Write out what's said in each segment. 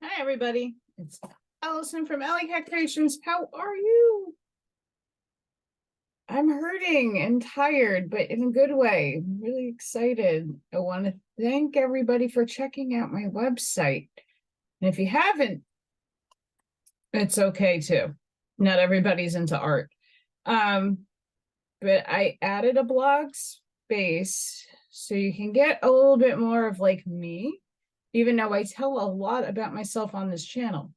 Hi, everybody. It's Allison from Allykatkreations. How are you? I'm hurting and tired, but in a good way. I'm really excited. I want to thank everybody for checking out my website. And if you haven't, it's okay too. Not everybody's into art. But I added a blog space so you can get a little bit more of like me, even though I tell a lot about myself on this channel.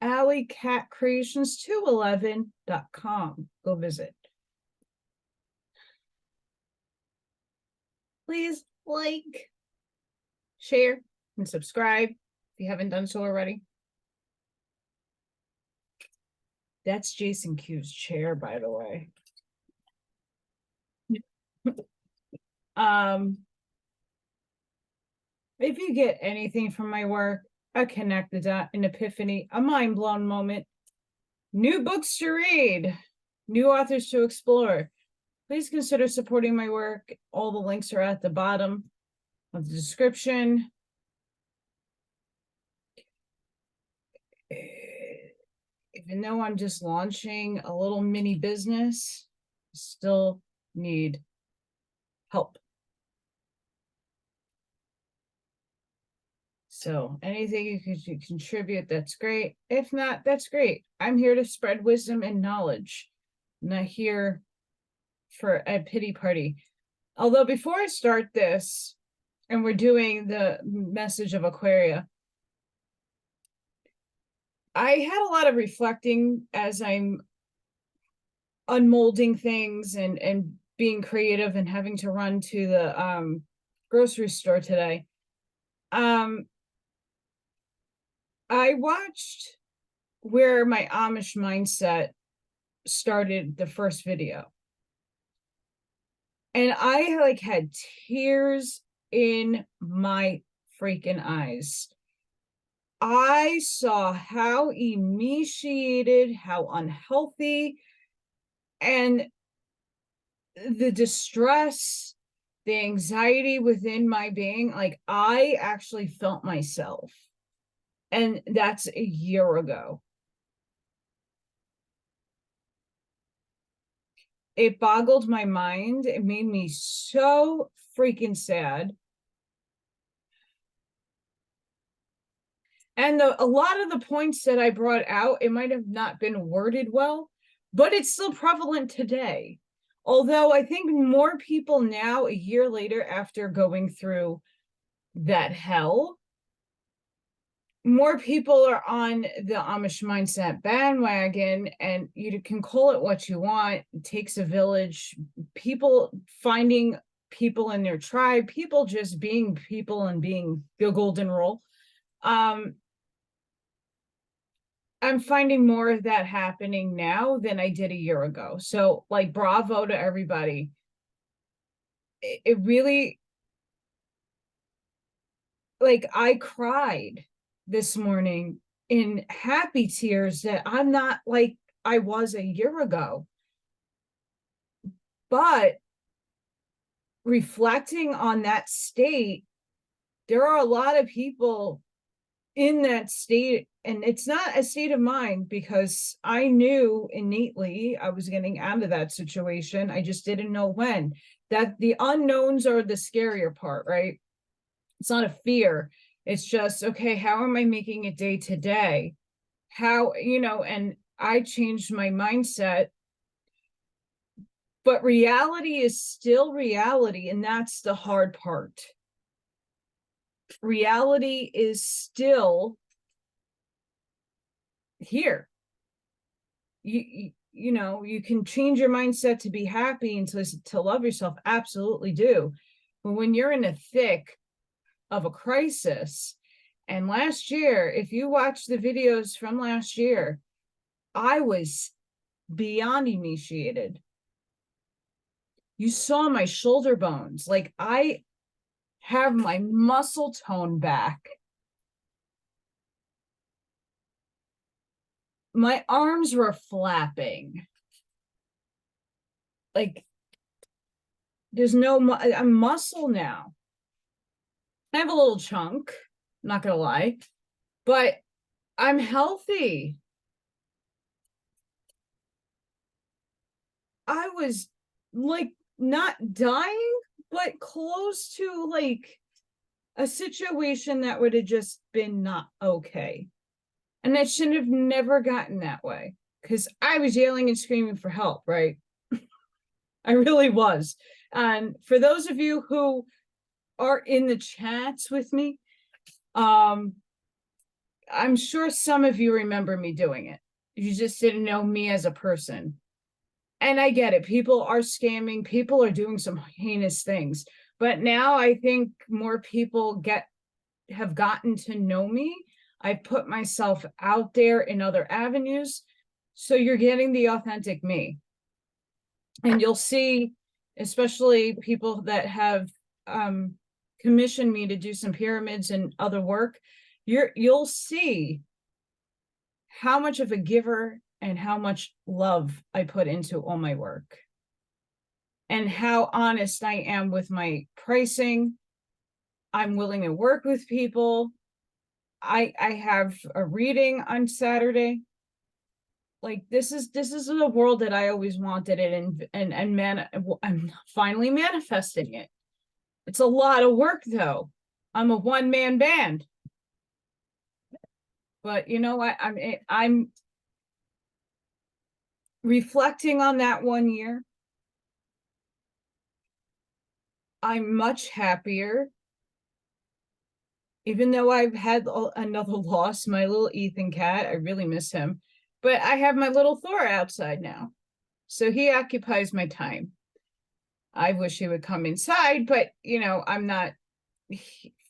AllyKatzkreations211.com. Go visit. Please like, share, and subscribe if you haven't done so already. That's Jason Q's chair, by the way. If you get anything from my work, a connect the dot, an epiphany, a mind blown moment, new books to read, new authors to explore, please consider supporting my work. All the links are at the bottom of the description. Even though I'm just launching a little mini business, I still need help. So anything you can contribute, that's great. If not, that's great. I'm here to spread wisdom and knowledge. I'm not here for a pity party. Although before I start this, and we're doing the Message of Aquaria, I had a lot of reflecting as I'm unmolding things and being creative and having to run to the grocery store today. I watched where my Amish mindset started the first video. And I like had tears in my freaking eyes. I saw how emaciated, how unhealthy, and the distress, the anxiety within my being, like I actually felt myself. And that's a year ago. It boggled my mind. It made me so freaking sad. And a lot of the points that I brought out, it might have not been worded well, but it's still prevalent today. Although I think more people now, a year later, after going through that hell, more people are on the Amish mindset bandwagon, and you can call it what you want. It takes a village, people finding people in their tribe, people just being people and being the golden rule. I'm finding more of that happening now than I did a year ago. So like, bravo to everybody. It really, like, I cried this morning in happy tears that I'm not like I was a year ago. But reflecting on that state, there are a lot of people in that state, and it's not a state of mind because I knew innately I was getting out of that situation. I just didn't know when. That the unknowns are the scarier part, right? It's not a fear. It's just, okay, how am I making it day to day? How, and I changed my mindset. But reality is still reality, and that's the hard part. Reality is still here. You can change your mindset to be happy and to love yourself. Absolutely do. But when you're in the thick of a crisis, and last year, if you watch the videos from last year, I was beyond emaciated. You saw my shoulder bones. Like, I have my muscle tone back. My arms were flapping. Like, there's no, I'm muscle now. I have a little chunk, not gonna lie, but I'm healthy. I was like not dying, but close to like a situation that would have just been not okay. And that shouldn't have never gotten that way, because I was yelling and screaming for help, right? I really was. And for those of you who are in the chats with me, I'm sure some of you remember me doing it. You just didn't know me as a person. And I get it. People are scamming. People are doing some heinous things. But now I think more people have gotten to know me. I put myself out there in other avenues. So you're getting the authentic me. And you'll see, especially people that have commissioned me to do some pyramids and other work, you'll see how much of a giver and how much love I put into all my work, and how honest I am with my pricing. I'm willing to work with people. I have a reading on Saturday. Like this is the world that I always wanted it, and I'm finally manifesting it. It's a lot of work though. I'm a one-man band. But you know what? I'm reflecting on that 1 year. I'm much happier. Even though I've had another loss, my little Ethan cat, I really miss him. But I have my little Thor outside now. So he occupies my time. I wish he would come inside, but you know, I'm not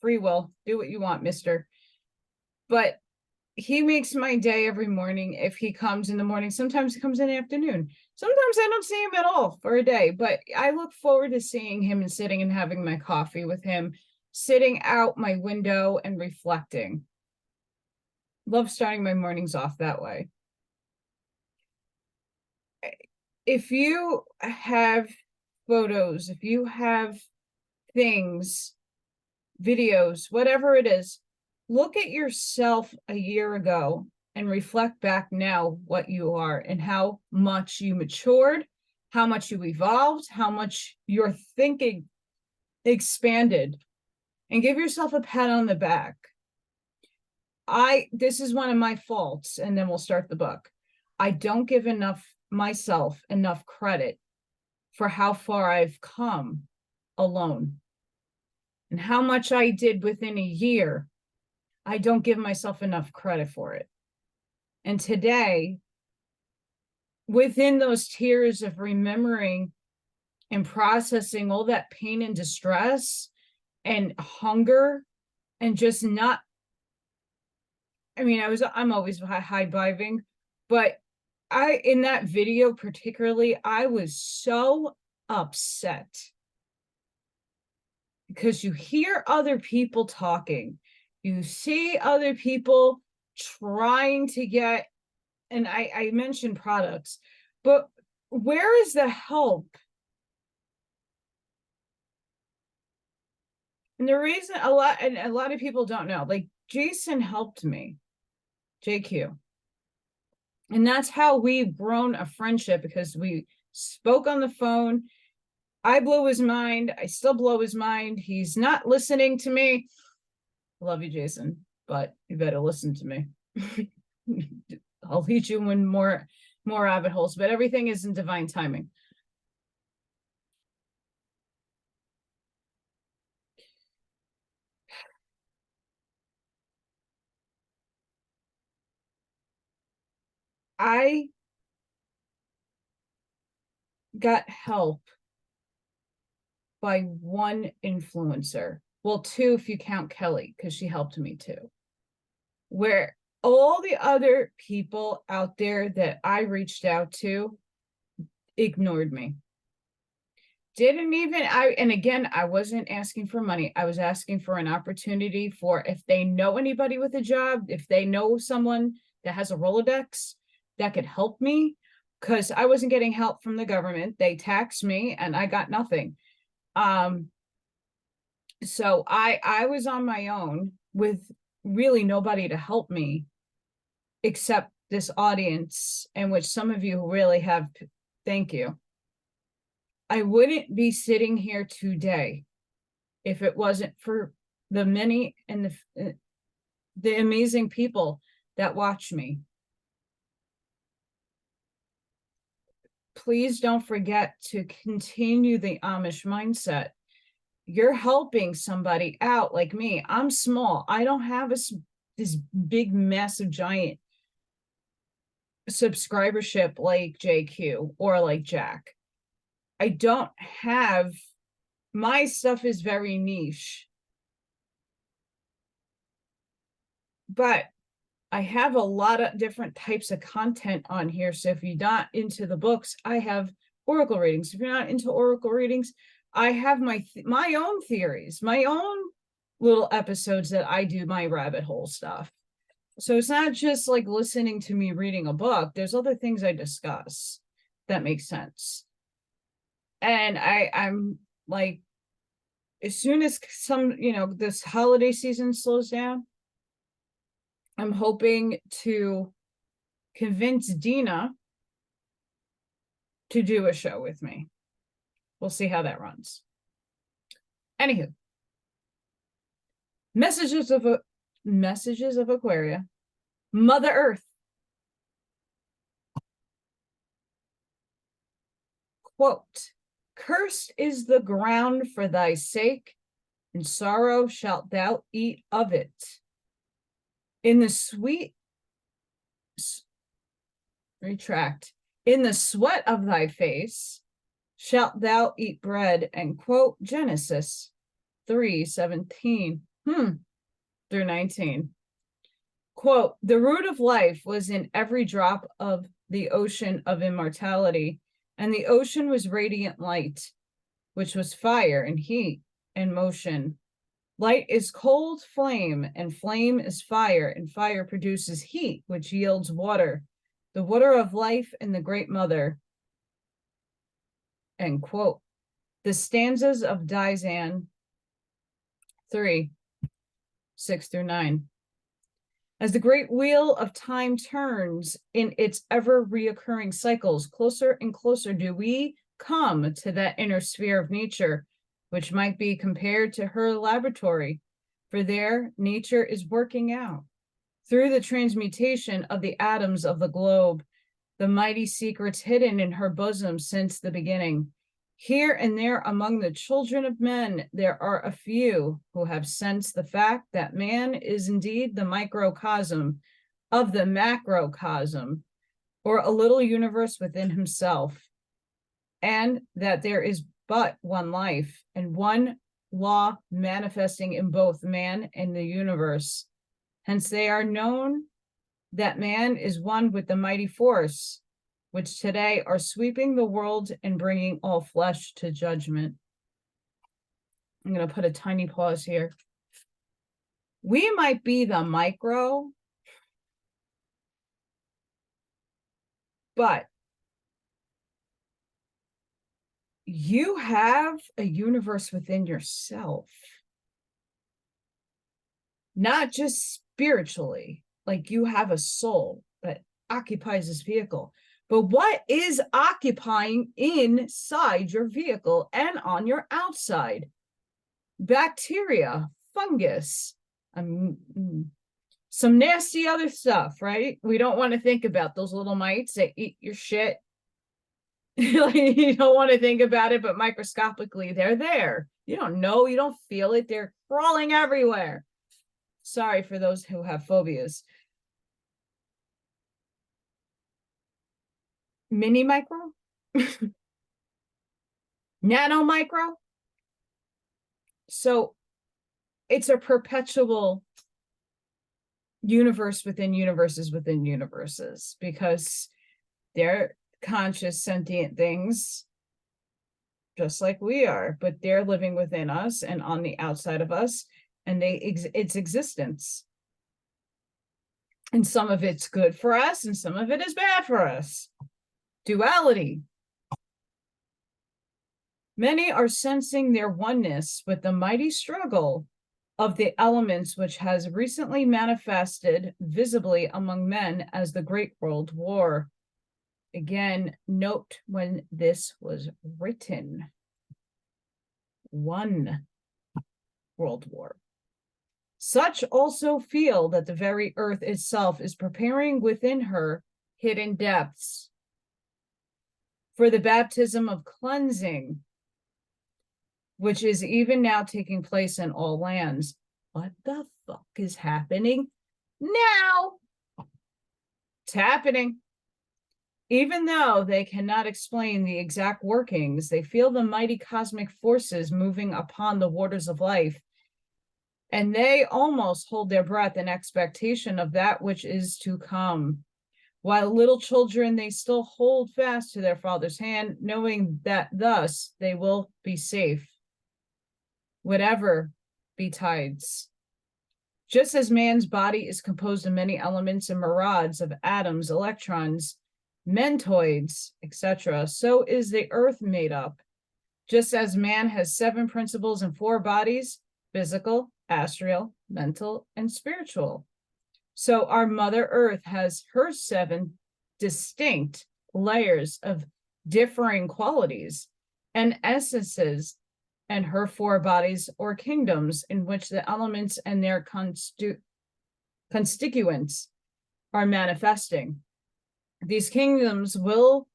free will. Do what you want, mister. But he makes my day every morning. If he comes in the morning, sometimes he comes in the afternoon. Sometimes I don't see him at all for a day, but I look forward to seeing him and sitting and having my coffee with him, sitting out my window and reflecting. Love starting my mornings off that way. If you have photos, if you have things, videos, whatever it is, look at yourself a year ago and reflect back now what you are and how much you matured, how much you evolved, how much your thinking expanded, and give yourself a pat on the back. This is one of my faults, and then we'll start the book. I don't give myself enough credit for how far I've come alone and how much I did within a year. I don't give myself enough credit for it. And today, within those tears of remembering and processing all that pain and distress and hunger and just not, I mean, I'm always high-fiving, but in that video particularly, I was so upset because you hear other people talking, you see other people trying to get, and I mentioned products, but where is the help? And the reason a lot of people don't know, like Jason helped me, JQ. And that's how we've grown a friendship, because we spoke on the phone. I blew his mind. I still blow his mind. He's not listening to me. I love you, Jason, but you better listen to me. I'll lead you in more rabbit holes, but everything is in divine timing. I got help by one influencer. Well, two, if you count Kelly, because she helped me too. Where all the other people out there that I reached out to ignored me. Didn't even, and again, I wasn't asking for money. I was asking for an opportunity for, if they know anybody with a job, if they know someone that has a Rolodex that could help me, because I wasn't getting help from the government. They taxed me and I got nothing. So I was on my own with really nobody to help me except this audience, and which some of you really have. Thank you. I wouldn't be sitting here today if it wasn't for the many and the amazing people that watch me. Please don't forget to continue the Amish mindset. You're helping somebody out like me. I'm small. I don't have this big, massive, giant subscribership like JQ or like Jack. I don't have, my stuff is very niche. But I have a lot of different types of content on here. So if you're not into the books, I have oracle readings. If you're not into oracle readings, I have my own theories, my own little episodes that I do my rabbit hole stuff. So it's not just like listening to me reading a book. There's other things I discuss that make sense. And I'm like, as soon as this holiday season slows down, I'm hoping to convince Dina to do a show with me. We'll see how that runs. Anywho, Messages of Aquaria, Mother Earth. Quote, cursed is the ground for thy sake, and sorrow shalt thou eat of it. In the in the sweat of thy face shalt thou eat bread, and quote Genesis 3:17 through 19. Quote, the root of life was in every drop of the ocean of immortality, and the ocean was radiant light, which was fire and heat and motion. Light is cold flame, and flame is fire, and fire produces heat, which yields water, the water of life and the great mother. End quote. The stanzas of Dizan 3:6 through 9. As the great wheel of time turns in its ever reoccurring cycles, closer and closer do we come to that inner sphere of nature, which might be compared to her laboratory, for there nature is working out, through the transmutation of the atoms of the globe, the mighty secrets hidden in her bosom since the beginning. Here and there among the children of men, there are a few who have sensed the fact that man is indeed the microcosm of the macrocosm, or a little universe within himself, and that there is but one life and one law manifesting in both man and the universe. Hence they are known that man is one with the mighty force, which today are sweeping the world and bringing all flesh to judgment. I'm going to put a tiny pause here. We might be the micro, but you have a universe within yourself, not just spiritually, like you have a soul that occupies this vehicle. But what is occupying inside your vehicle and on your outside? Bacteria, fungus, some nasty other stuff, right? We don't want to think about those little mites that eat your shit. You don't want to think about it, but microscopically, they're there. You don't know, you don't feel it. They're crawling everywhere. Sorry for those who have phobias. Mini micro, nano micro. So it's a perpetual universe within universes within universes, because they're conscious, sentient things just like we are, but they're living within us and on the outside of us, and it's existence. And some of it's good for us and some of it is bad for us. Duality. Many are sensing their oneness with the mighty struggle of the elements, which has recently manifested visibly among men as the Great World War. Again, note when this was written. One World War. Such also feel that the very earth itself is preparing within her hidden depths for the baptism of cleansing, which is even now taking place in all lands. What the fuck is happening now? It's happening. Even though they cannot explain the exact workings, they feel the mighty cosmic forces moving upon the waters of life, and they almost hold their breath in expectation of that which is to come. While little children, they still hold fast to their father's hand, knowing that thus they will be safe, whatever betides. Just as man's body is composed of many elements and myriads of atoms, electrons, mentoids, etc., so is the earth made up. Just as man has 7 principles and 4 bodies, physical, astral, mental, and spiritual, so our Mother Earth has her 7 distinct layers of differing qualities and essences, and her 4 bodies or kingdoms in which the elements and their constituents are manifesting. These kingdoms will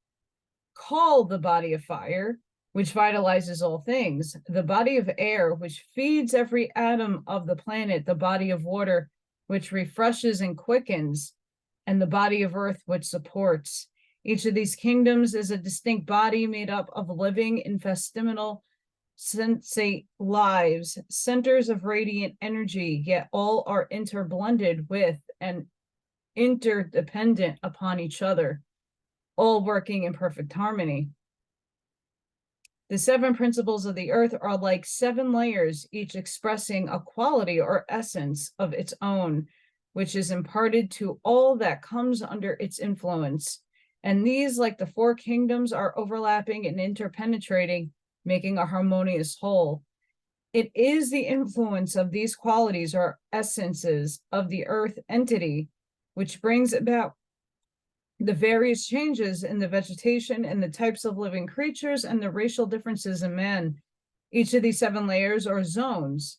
call the body of fire, which vitalizes all things, the body of air, which feeds every atom of the planet, the body of water, which refreshes and quickens, and the body of earth, which supports. Each of these kingdoms is a distinct body made up of living, infestiminal, sensate lives, centers of radiant energy, yet all are interblended with and interdependent upon each other, all working in perfect harmony. The 7 principles of the earth are like 7 layers, each expressing a quality or essence of its own, which is imparted to all that comes under its influence. And these, like the 4 kingdoms, are overlapping and interpenetrating, making a harmonious whole. It is the influence of these qualities or essences of the earth entity which brings about the various changes in the vegetation and the types of living creatures and the racial differences in men. Each of these 7 layers or zones,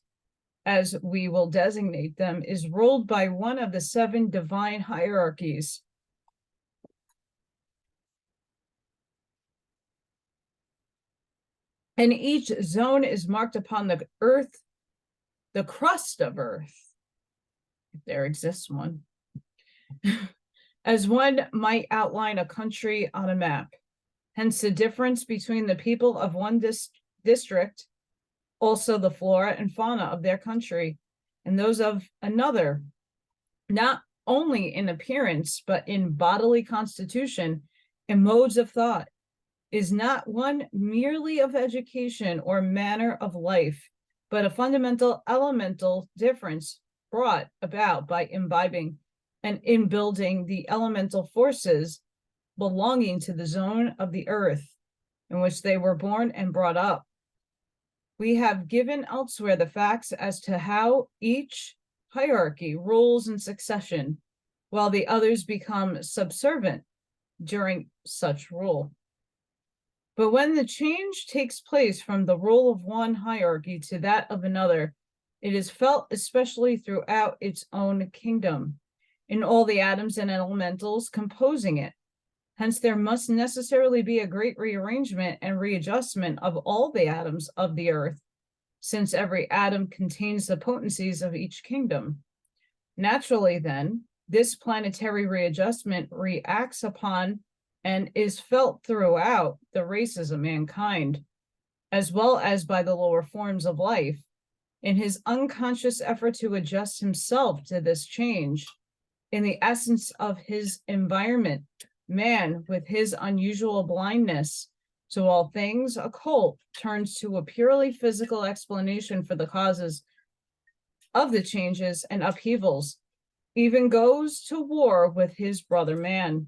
as we will designate them, is ruled by one of the 7 divine hierarchies. And each zone is marked upon the earth, the crust of earth, if there exists one, as one might outline a country on a map. Hence the difference between the people of one district, also the flora and fauna of their country, and those of another, not only in appearance, but in bodily constitution and modes of thought, is not one merely of education or manner of life, but a fundamental elemental difference brought about by imbibing and inbuilding the elemental forces belonging to the zone of the earth in which they were born and brought up. We have given elsewhere the facts as to how each hierarchy rules in succession, while the others become subservient during such rule. But when the change takes place from the rule of one hierarchy to that of another, it is felt especially throughout its own kingdom, in all the atoms and elementals composing it. Hence, there must necessarily be a great rearrangement and readjustment of all the atoms of the earth, since every atom contains the potencies of each kingdom. Naturally, then, this planetary readjustment reacts upon and is felt throughout the races of mankind, as well as by the lower forms of life. In his unconscious effort to adjust himself to this change, in the essence of his environment, man, with his unusual blindness to all things occult, turns to a purely physical explanation for the causes of the changes and upheavals, even goes to war with his brother man.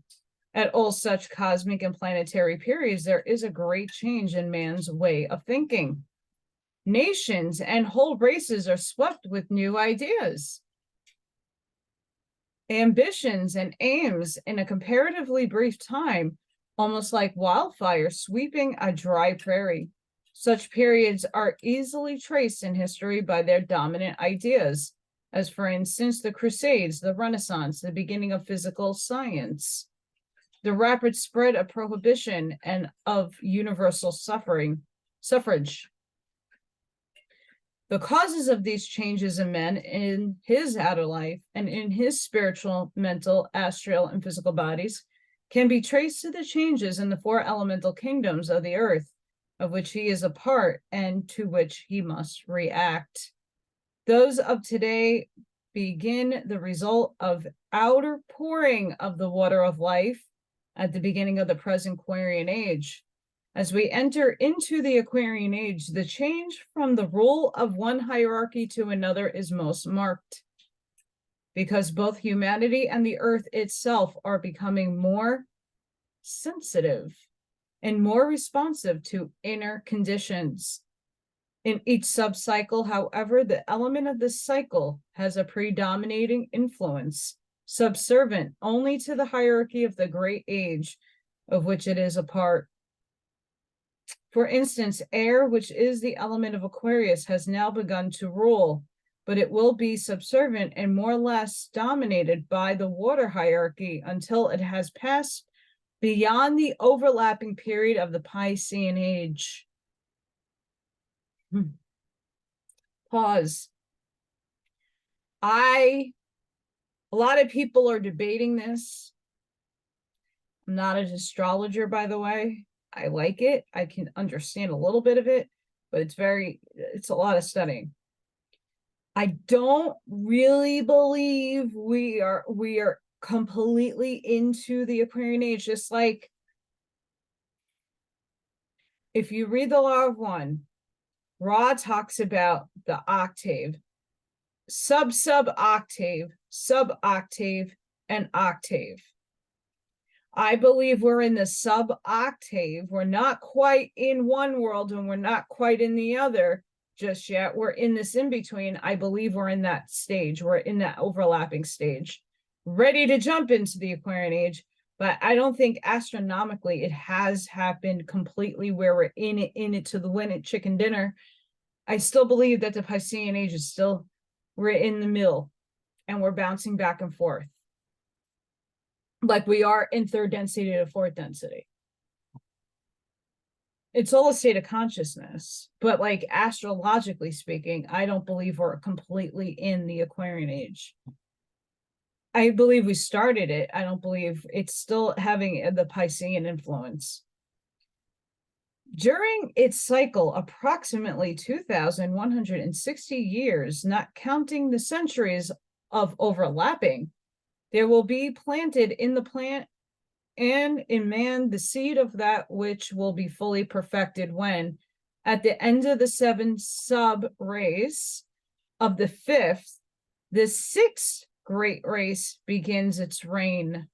At all such cosmic and planetary periods, there is a great change in man's way of thinking. Nations and whole races are swept with new ideas, ambitions, and aims in a comparatively brief time, almost like wildfire sweeping a dry prairie. Such periods are easily traced in history by their dominant ideas, as for instance, the Crusades, the Renaissance, the beginning of physical science, the rapid spread of prohibition and of universal suffrage. The causes of these changes in men in his outer life and in his spiritual, mental, astral, and physical bodies can be traced to the changes in the four elemental kingdoms of the earth, of which he is a part and to which he must react. Those of today begin the result of outer pouring of the water of life at the beginning of the present Aquarian age. As we enter into the Aquarian age, the change from the rule of one hierarchy to another is most marked, because both humanity and the earth itself are becoming more sensitive and more responsive to inner conditions. In each sub-cycle, however, the element of this cycle has a predominating influence, subservient only to the hierarchy of the great age of which it is a part. For instance, air, which is the element of Aquarius, has now begun to rule, but it will be subservient and more or less dominated by the water hierarchy until it has passed beyond the overlapping period of the Piscean age. Pause. A lot of people are debating this. I'm not an astrologer, by the way. I like it. I can understand a little bit of it, but it's a lot of studying. I don't really believe we are completely into the Aquarian age. Just like if you read the Law of One, Ra talks about the octave, sub-octave, sub-octave, and octave. I believe we're in the sub-octave. We're not quite in one world and we're not quite in the other just yet. We're in this in-between. I believe we're in that stage. We're in that overlapping stage, ready to jump into the Aquarian age. But I don't think astronomically it has happened completely where we're in it to the win it chicken dinner. I still believe that the Piscean age is still, we're in the middle and we're bouncing back and forth, like we are in third density to fourth density. It's all a state of consciousness, but like astrologically speaking, I don't believe we're completely in the Aquarian age. I believe we started it. I don't believe it's still having the Piscean influence. During its cycle, approximately 2,160 years, not counting the centuries of overlapping, there will be planted in the plant and in man the seed of that which will be fully perfected when, at the end of the 7 sub-race of the 5th, the 6th great race begins its reign.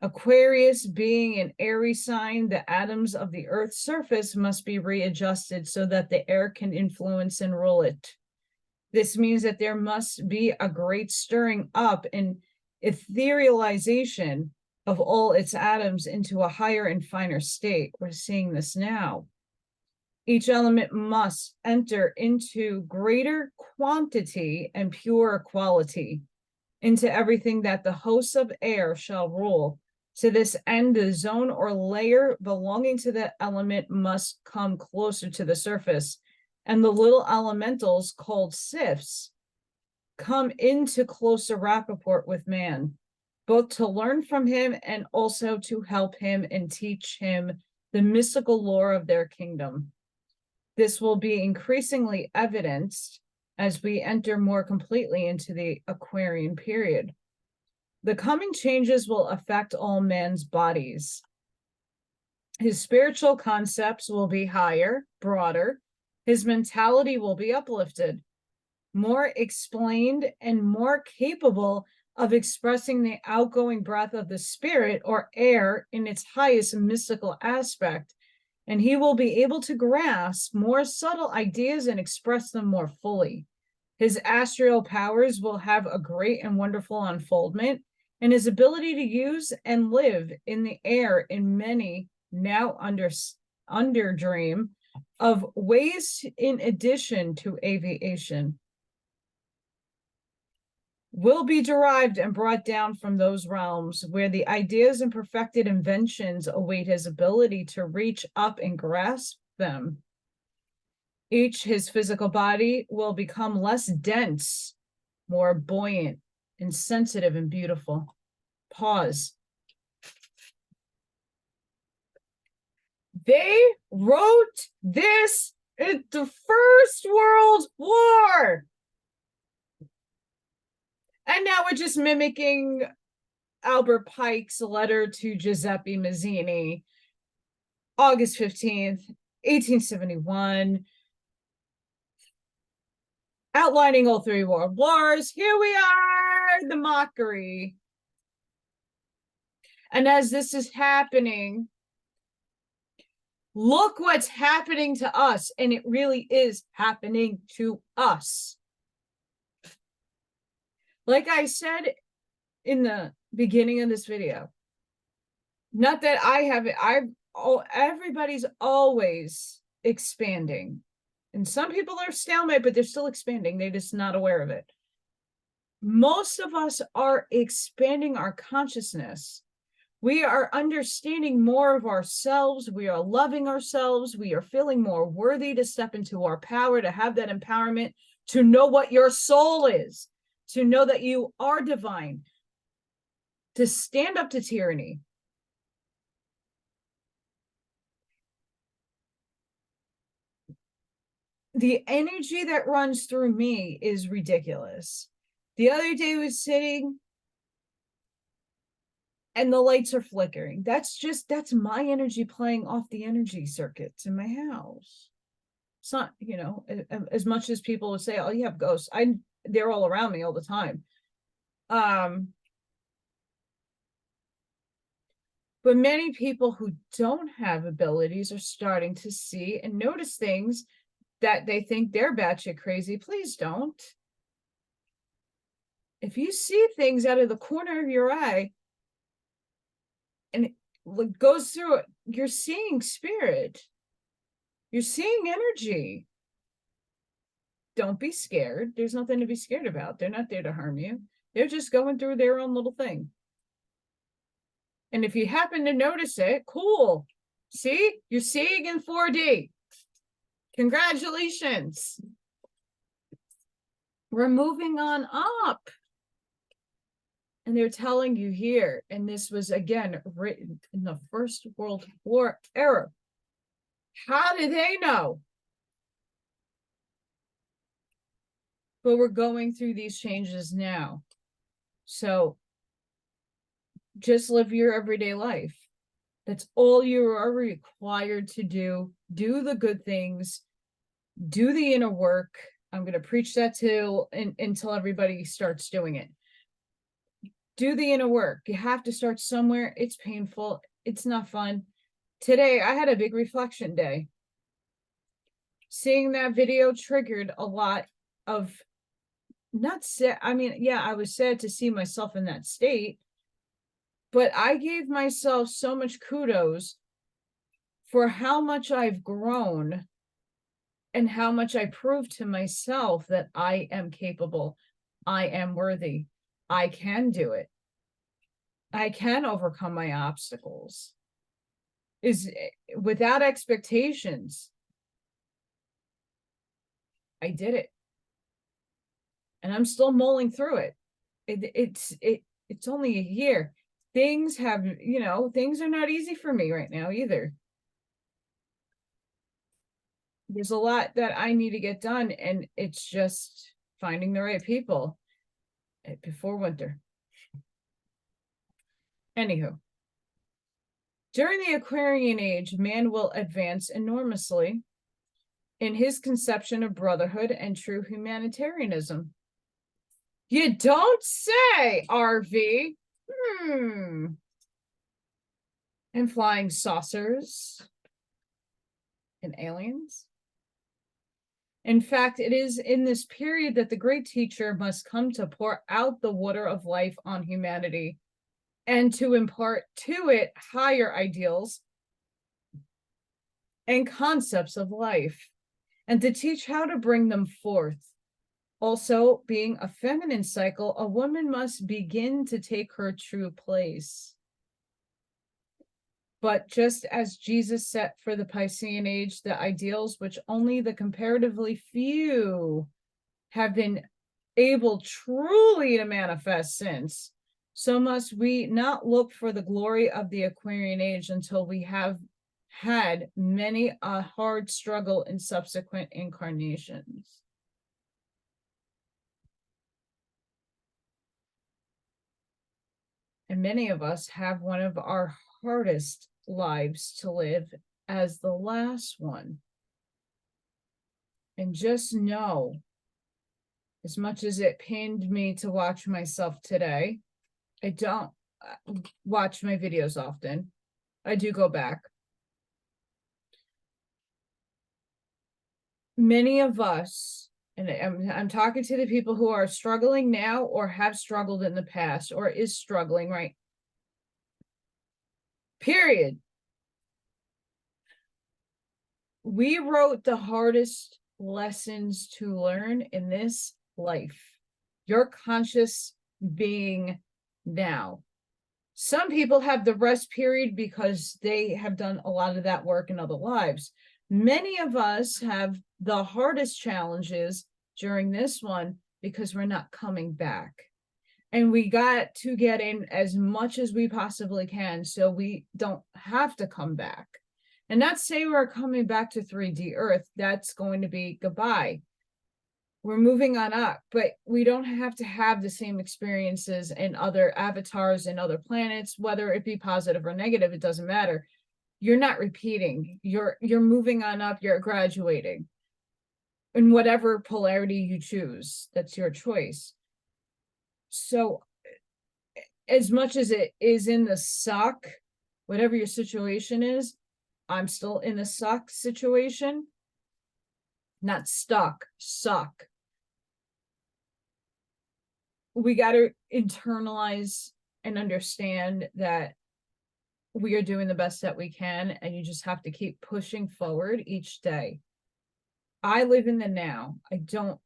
Aquarius being an airy sign, the atoms of the Earth's surface must be readjusted so that the air can influence and rule it. This means that there must be a great stirring up and etherealization of all its atoms into a higher and finer state. We're seeing this now. Each element must enter into greater quantity and pure quality, into everything that the hosts of air shall rule. To this end, the zone or layer belonging to the element must come closer to the surface, and the little elementals called sifts come into closer rapport with man, both to learn from him and also to help him and teach him the mystical lore of their kingdom. This will be increasingly evidenced as we enter more completely into the Aquarian period. The coming changes will affect all men's bodies. His spiritual concepts will be higher, broader. His mentality will be uplifted, more explained, and more capable of expressing the outgoing breath of the spirit or air in its highest mystical aspect, and he will be able to grasp more subtle ideas and express them more fully. His astral powers will have a great and wonderful unfoldment, and his ability to use and live in the air in many now under dream of ways in addition to aviation will be derived and brought down from those realms where the ideas and perfected inventions await his ability to reach up and grasp them. His physical body will become less dense, more buoyant and sensitive and beautiful. Pause. They wrote this at the First World War. And now we're just mimicking Albert Pike's letter to Giuseppe Mazzini, August 15th, 1871, outlining all three world wars. Here we are, the mockery. And as this is happening, look what's happening to us. And it really is happening to us. Like I said in the beginning of this video, not that I have it, everybody's always expanding. And some people are stalemate, but they're still expanding. They're just not aware of it. Most of us are expanding our consciousness. We are understanding more of ourselves. We are loving ourselves. We are feeling more worthy to step into our power, to have that empowerment, to know what your soul is, to know that you are divine, to stand up to tyranny. The energy that runs through me is ridiculous. The other day I was sitting and the lights are flickering. That's my energy playing off the energy circuits in my house. It's not, as much as people would say, oh, you have ghosts. They're all around me all the time. But many people who don't have abilities are starting to see and notice things that they think they're batshit crazy. Please don't. If you see things out of the corner of your eye and it goes through it, you're seeing spirit. You're seeing energy. Don't be scared. There's nothing to be scared about. They're not there to harm you. They're just going through their own little thing. And if you happen to notice it, cool. See, you're seeing in 4D. Congratulations. We're moving on up. And they're telling you here, and this was again written in the First World War era. How do they know? But we're going through these changes now. So just live your everyday life. That's all you are required to do. Do the good things. Do the inner work. I'm going to preach that until everybody starts doing it. Do the inner work. You have to start somewhere. It's painful. It's not fun. Today, I had a big reflection day. Seeing that video triggered a lot of not sad. I mean, yeah, I was sad to see myself in that state, but I gave myself so much kudos for how much I've grown and how much I proved to myself that I am capable. I am worthy. I can do it. I can overcome my obstacles. Is without expectations. I did it. And I'm still mulling through it. It's only a year. Things have, things are not easy for me right now either. There's a lot that I need to get done, and it's just finding the right people before winter. Anywho, during the Aquarian age, man will advance enormously in his conception of brotherhood and true humanitarianism. You don't say, RV. And flying saucers. and aliens. In fact, it is in this period that the great teacher must come to pour out the water of life on humanity and to impart to it higher ideals and concepts of life, and to teach how to bring them forth. Also, being a feminine cycle, a woman must begin to take her true place. But just as Jesus set for the Piscean age the ideals which only the comparatively few have been able truly to manifest since, so must we not look for the glory of the Aquarian age until we have had many a hard struggle in subsequent incarnations. And many of us have one of our hardest lives to live as the last one. And just know, as much as it pained me to watch myself today, I don't watch my videos often. I do go back. Many of us, and I'm talking to the people who are struggling now or have struggled in the past or is struggling, right? Period. We wrote the hardest lessons to learn in this life. Your conscious being now. Some people have the rest period because they have done a lot of that work in other lives. Many of us have the hardest challenges during this one because we're not coming back. And we got to get in as much as we possibly can so we don't have to come back. And not say we're coming back to 3D Earth. That's going to be goodbye. We're moving on up, but we don't have to have the same experiences in other avatars and other planets, whether it be positive or negative, it doesn't matter. You're not repeating. You're moving on up, you're graduating. In whatever polarity you choose, that's your choice. So as much as it is in the suck, whatever your situation is, I'm still in a suck situation. Not stuck, suck. We got to internalize and understand that we are doing the best that we can, and you just have to keep pushing forward each day. I live in the now. I don't,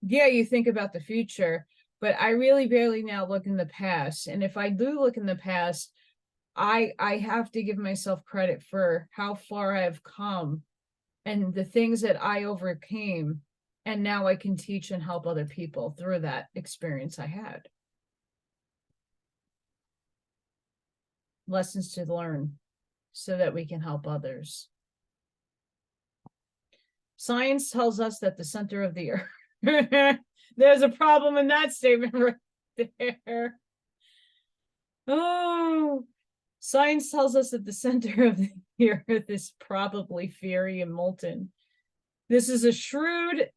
yeah, you think about the future, but I really barely now look in the past. And if I do look in the past, I have to give myself credit for how far I've come and the things that I overcame. And now I can teach and help other people through that experience I had. Lessons to learn so that we can help others. Science tells us that the center of the earth, there's a problem in that statement right there. Oh, science tells us that the center of the earth is probably fiery and molten. This is a shrewd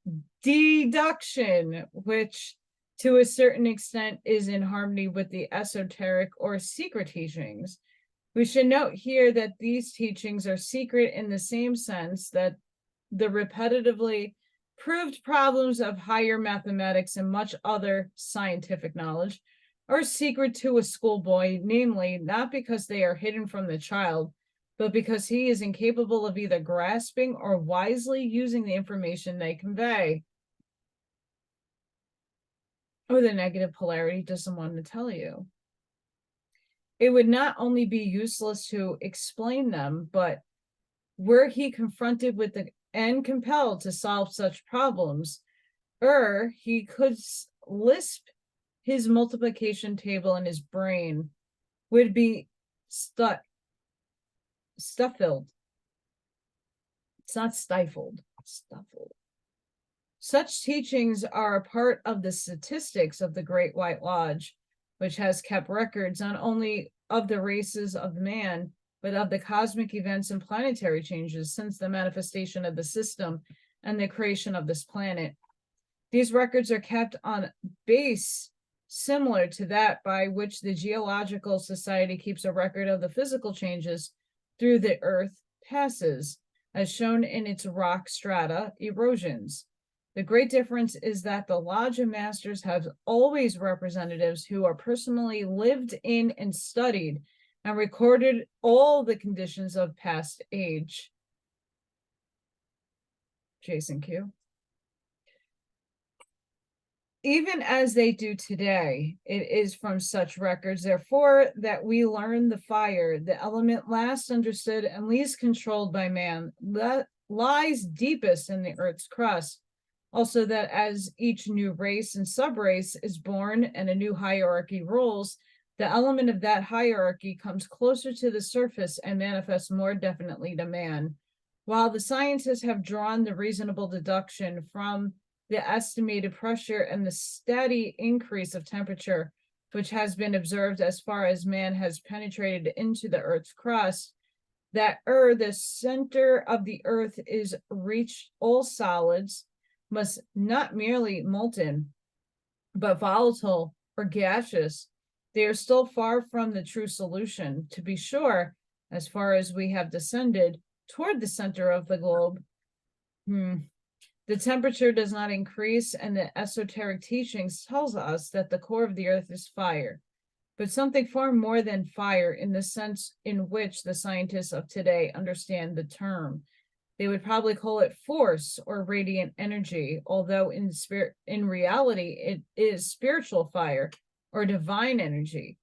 deduction, which to a certain extent is in harmony with the esoteric or secret teachings. We should note here that these teachings are secret in the same sense that the repetitively proved problems of higher mathematics and much other scientific knowledge are secret to a schoolboy, namely, not because they are hidden from the child, but because he is incapable of either grasping or wisely using the information they convey. Or the negative polarity doesn't want to tell you. It would not only be useless to explain them, but were he confronted with the and compelled to solve such problems, he could lisp his multiplication table in his brain would be stuff filled. It's not stifled, stuffled. Such teachings are a part of the statistics of the Great White Lodge, which has kept records not only of the races of man, but of the cosmic events and planetary changes since the manifestation of the system and the creation of this planet. These records are kept on base similar to that by which the Geological Society keeps a record of the physical changes through the Earth passes. as shown in its rock strata erosions. The great difference is that the Lodge of Masters have always representatives who are personally lived in and studied and recorded all the conditions of past age. Jason Q. Even as they do today, it is from such records, therefore, that we learn the fire, the element last understood and least controlled by man, that lies deepest in the earth's crust. Also, that as each new race and subrace is born and a new hierarchy rules, the element of that hierarchy comes closer to the surface and manifests more definitely to man. While the scientists have drawn the reasonable deduction from the estimated pressure and the steady increase of temperature, which has been observed as far as man has penetrated into the earth's crust, that the center of the earth is reached, all solids must not merely molten, but volatile or gaseous. They are still far from the true solution. To be sure, as far as we have descended toward the center of the globe, the temperature does not increase, and the esoteric teachings tells us that the core of the earth is fire, but something far more than fire in the sense in which the scientists of today understand the term. They would probably call it force or radiant energy, although in reality, it is spiritual fire or divine energy.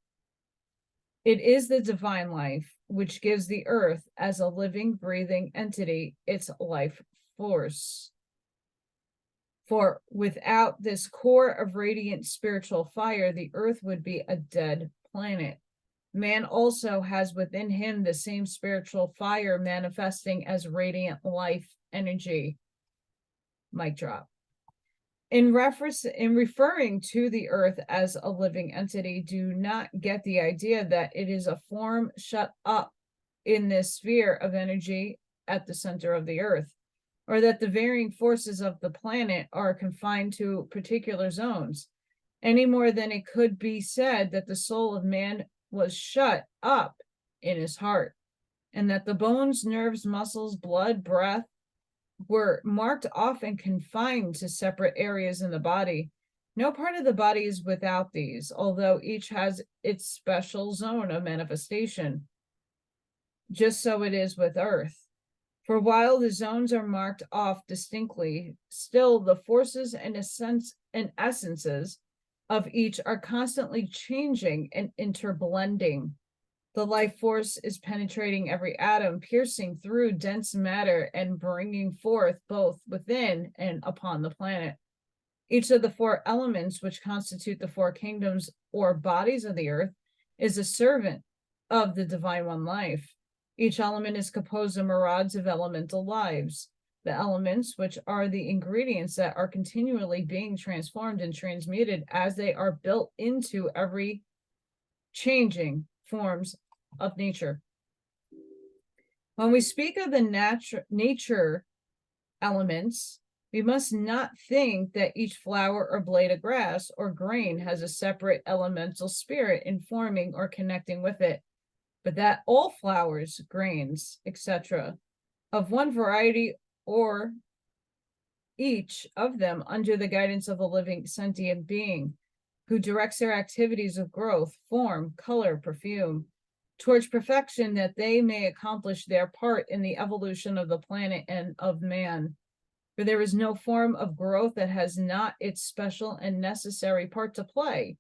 It is the divine life which gives the earth as a living, breathing entity its life force. For without this core of radiant spiritual fire, the earth would be a dead planet. Man also has within him the same spiritual fire manifesting as radiant life energy. Mic drop. In referring to the earth as a living entity, do not get the idea that it is a form shut up in this sphere of energy at the center of the earth, or that the varying forces of the planet are confined to particular zones, any more than it could be said that the soul of man was shut up in his heart, and that the bones, nerves, muscles, blood, breath were marked off and confined to separate areas in the body. No part of the body is without these, although each has its special zone of manifestation. Just so it is with earth. For while the zones are marked off distinctly, still the forces and essences of each are constantly changing and interblending. The life force is penetrating every atom, piercing through dense matter and bringing forth both within and upon the planet. Each of the four elements which constitute the four kingdoms or bodies of the earth is a servant of the divine one life. Each element is composed of myriads of elemental lives. The elements, which are the ingredients that are continually being transformed and transmuted as they are built into every changing forms of nature. When we speak of the nature elements, we must not think that each flower or blade of grass or grain has a separate elemental spirit informing or connecting with it, but that all flowers, grains, etc., of one variety or each of them under the guidance of a living sentient being who directs their activities of growth, form, color, perfume, towards perfection, that they may accomplish their part in the evolution of the planet and of man. For there is no form of growth that has not its special and necessary part to play,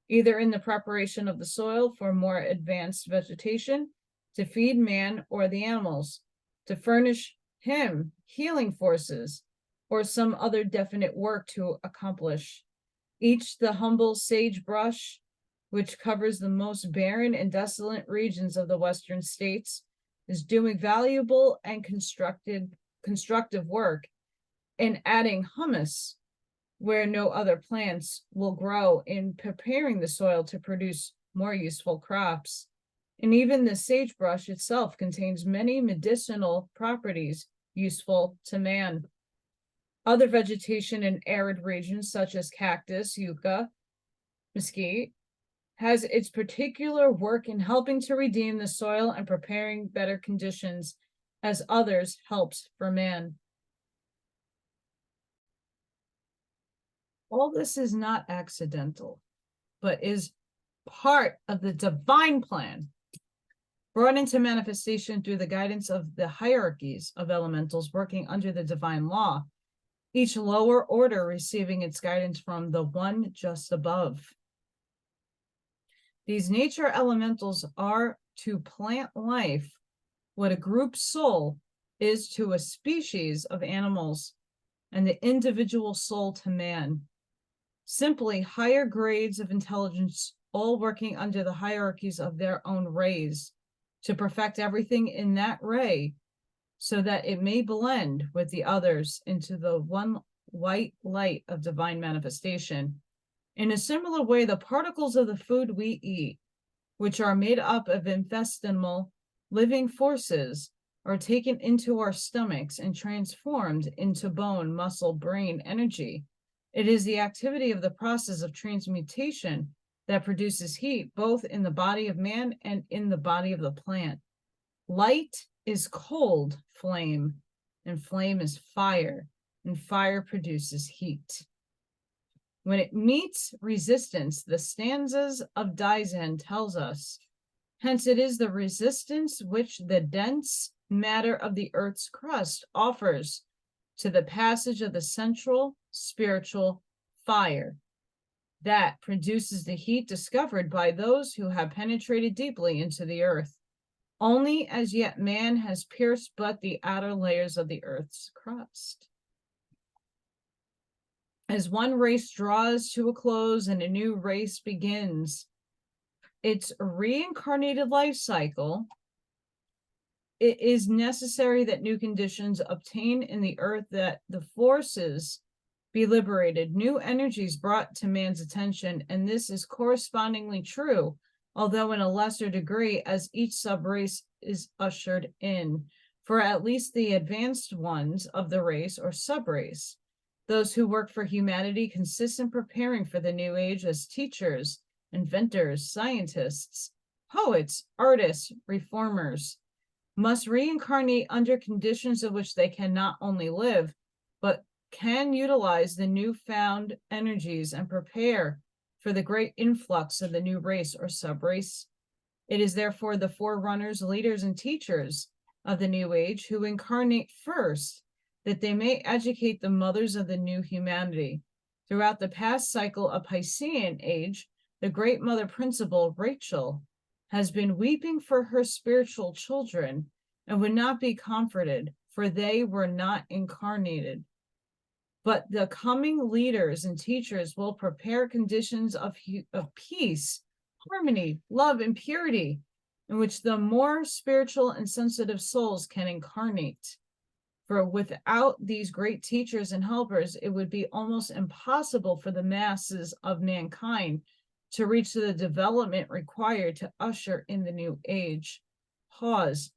either in the preparation of the soil for more advanced vegetation, to feed man or the animals, to furnish him healing forces, or some other definite work to accomplish. Each the humble sagebrush, which covers the most barren and desolate regions of the western states, is doing valuable and constructive work in adding humus where no other plants will grow, in preparing the soil to produce more useful crops. And even the sagebrush itself contains many medicinal properties useful to man. Other vegetation in arid regions, such as cactus, yucca, mesquite, has its particular work in helping to redeem the soil and preparing better conditions as others helps for man. All this is not accidental, but is part of the divine plan, brought into manifestation through the guidance of the hierarchies of elementals working under the divine law, each lower order receiving its guidance from the one just above. These nature elementals are to plant life what a group soul is to a species of animals and the individual soul to man. Simply higher grades of intelligence, all working under the hierarchies of their own rays to perfect everything in that ray so that it may blend with the others into the one white light of divine manifestation. In a similar way, the particles of the food we eat, which are made up of infinitesimal living forces, are taken into our stomachs and transformed into bone, muscle, brain energy. It is the activity of the process of transmutation that produces heat, both in the body of man and in the body of the plant. Light is cold flame, and flame is fire, and fire produces heat. When it meets resistance, the stanzas of Daisen tells us, hence it is the resistance which the dense matter of the earth's crust offers to the passage of the central spiritual fire that produces the heat discovered by those who have penetrated deeply into the earth. Only as yet man has pierced but the outer layers of the earth's crust. As one race draws to a close and a new race begins its reincarnated life cycle, it is necessary that new conditions obtain in the earth, that the forces be liberated, new energies brought to man's attention, and this is correspondingly true, although in a lesser degree, as each subrace is ushered in, for at least the advanced ones of the race or subrace. Those who work for humanity consist in preparing for the new age as teachers, inventors, scientists, poets, artists, reformers, must reincarnate under conditions of which they can not only live, but can utilize the newfound energies and prepare for the great influx of the new race or subrace. It is therefore the forerunners, leaders, and teachers of the new age who incarnate first, that they may educate the mothers of the new humanity. Throughout the past cycle of Piscean age, the great mother principal, Rachel, has been weeping for her spiritual children and would not be comforted, for they were not incarnated. But the coming leaders and teachers will prepare conditions of peace, harmony, love, and purity, in which the more spiritual and sensitive souls can incarnate. For without these great teachers and helpers, it would be almost impossible for the masses of mankind to reach the development required to usher in the new age. Pause.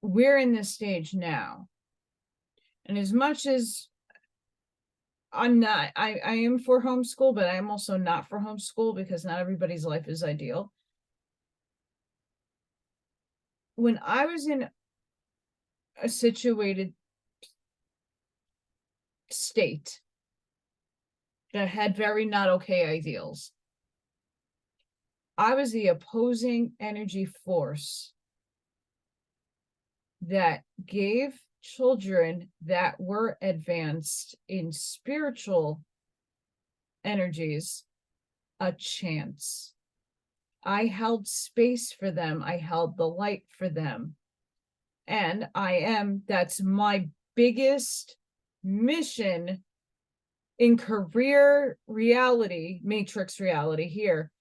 We're in this stage now. And as much as I am for homeschool, but I am also not for homeschool because not everybody's life is ideal. When I was in a situated state that had very not okay ideals, I was the opposing energy force that gave children that were advanced in spiritual energies a chance. I held space for them. I held the light for them. And that's my biggest mission in career reality, matrix reality here.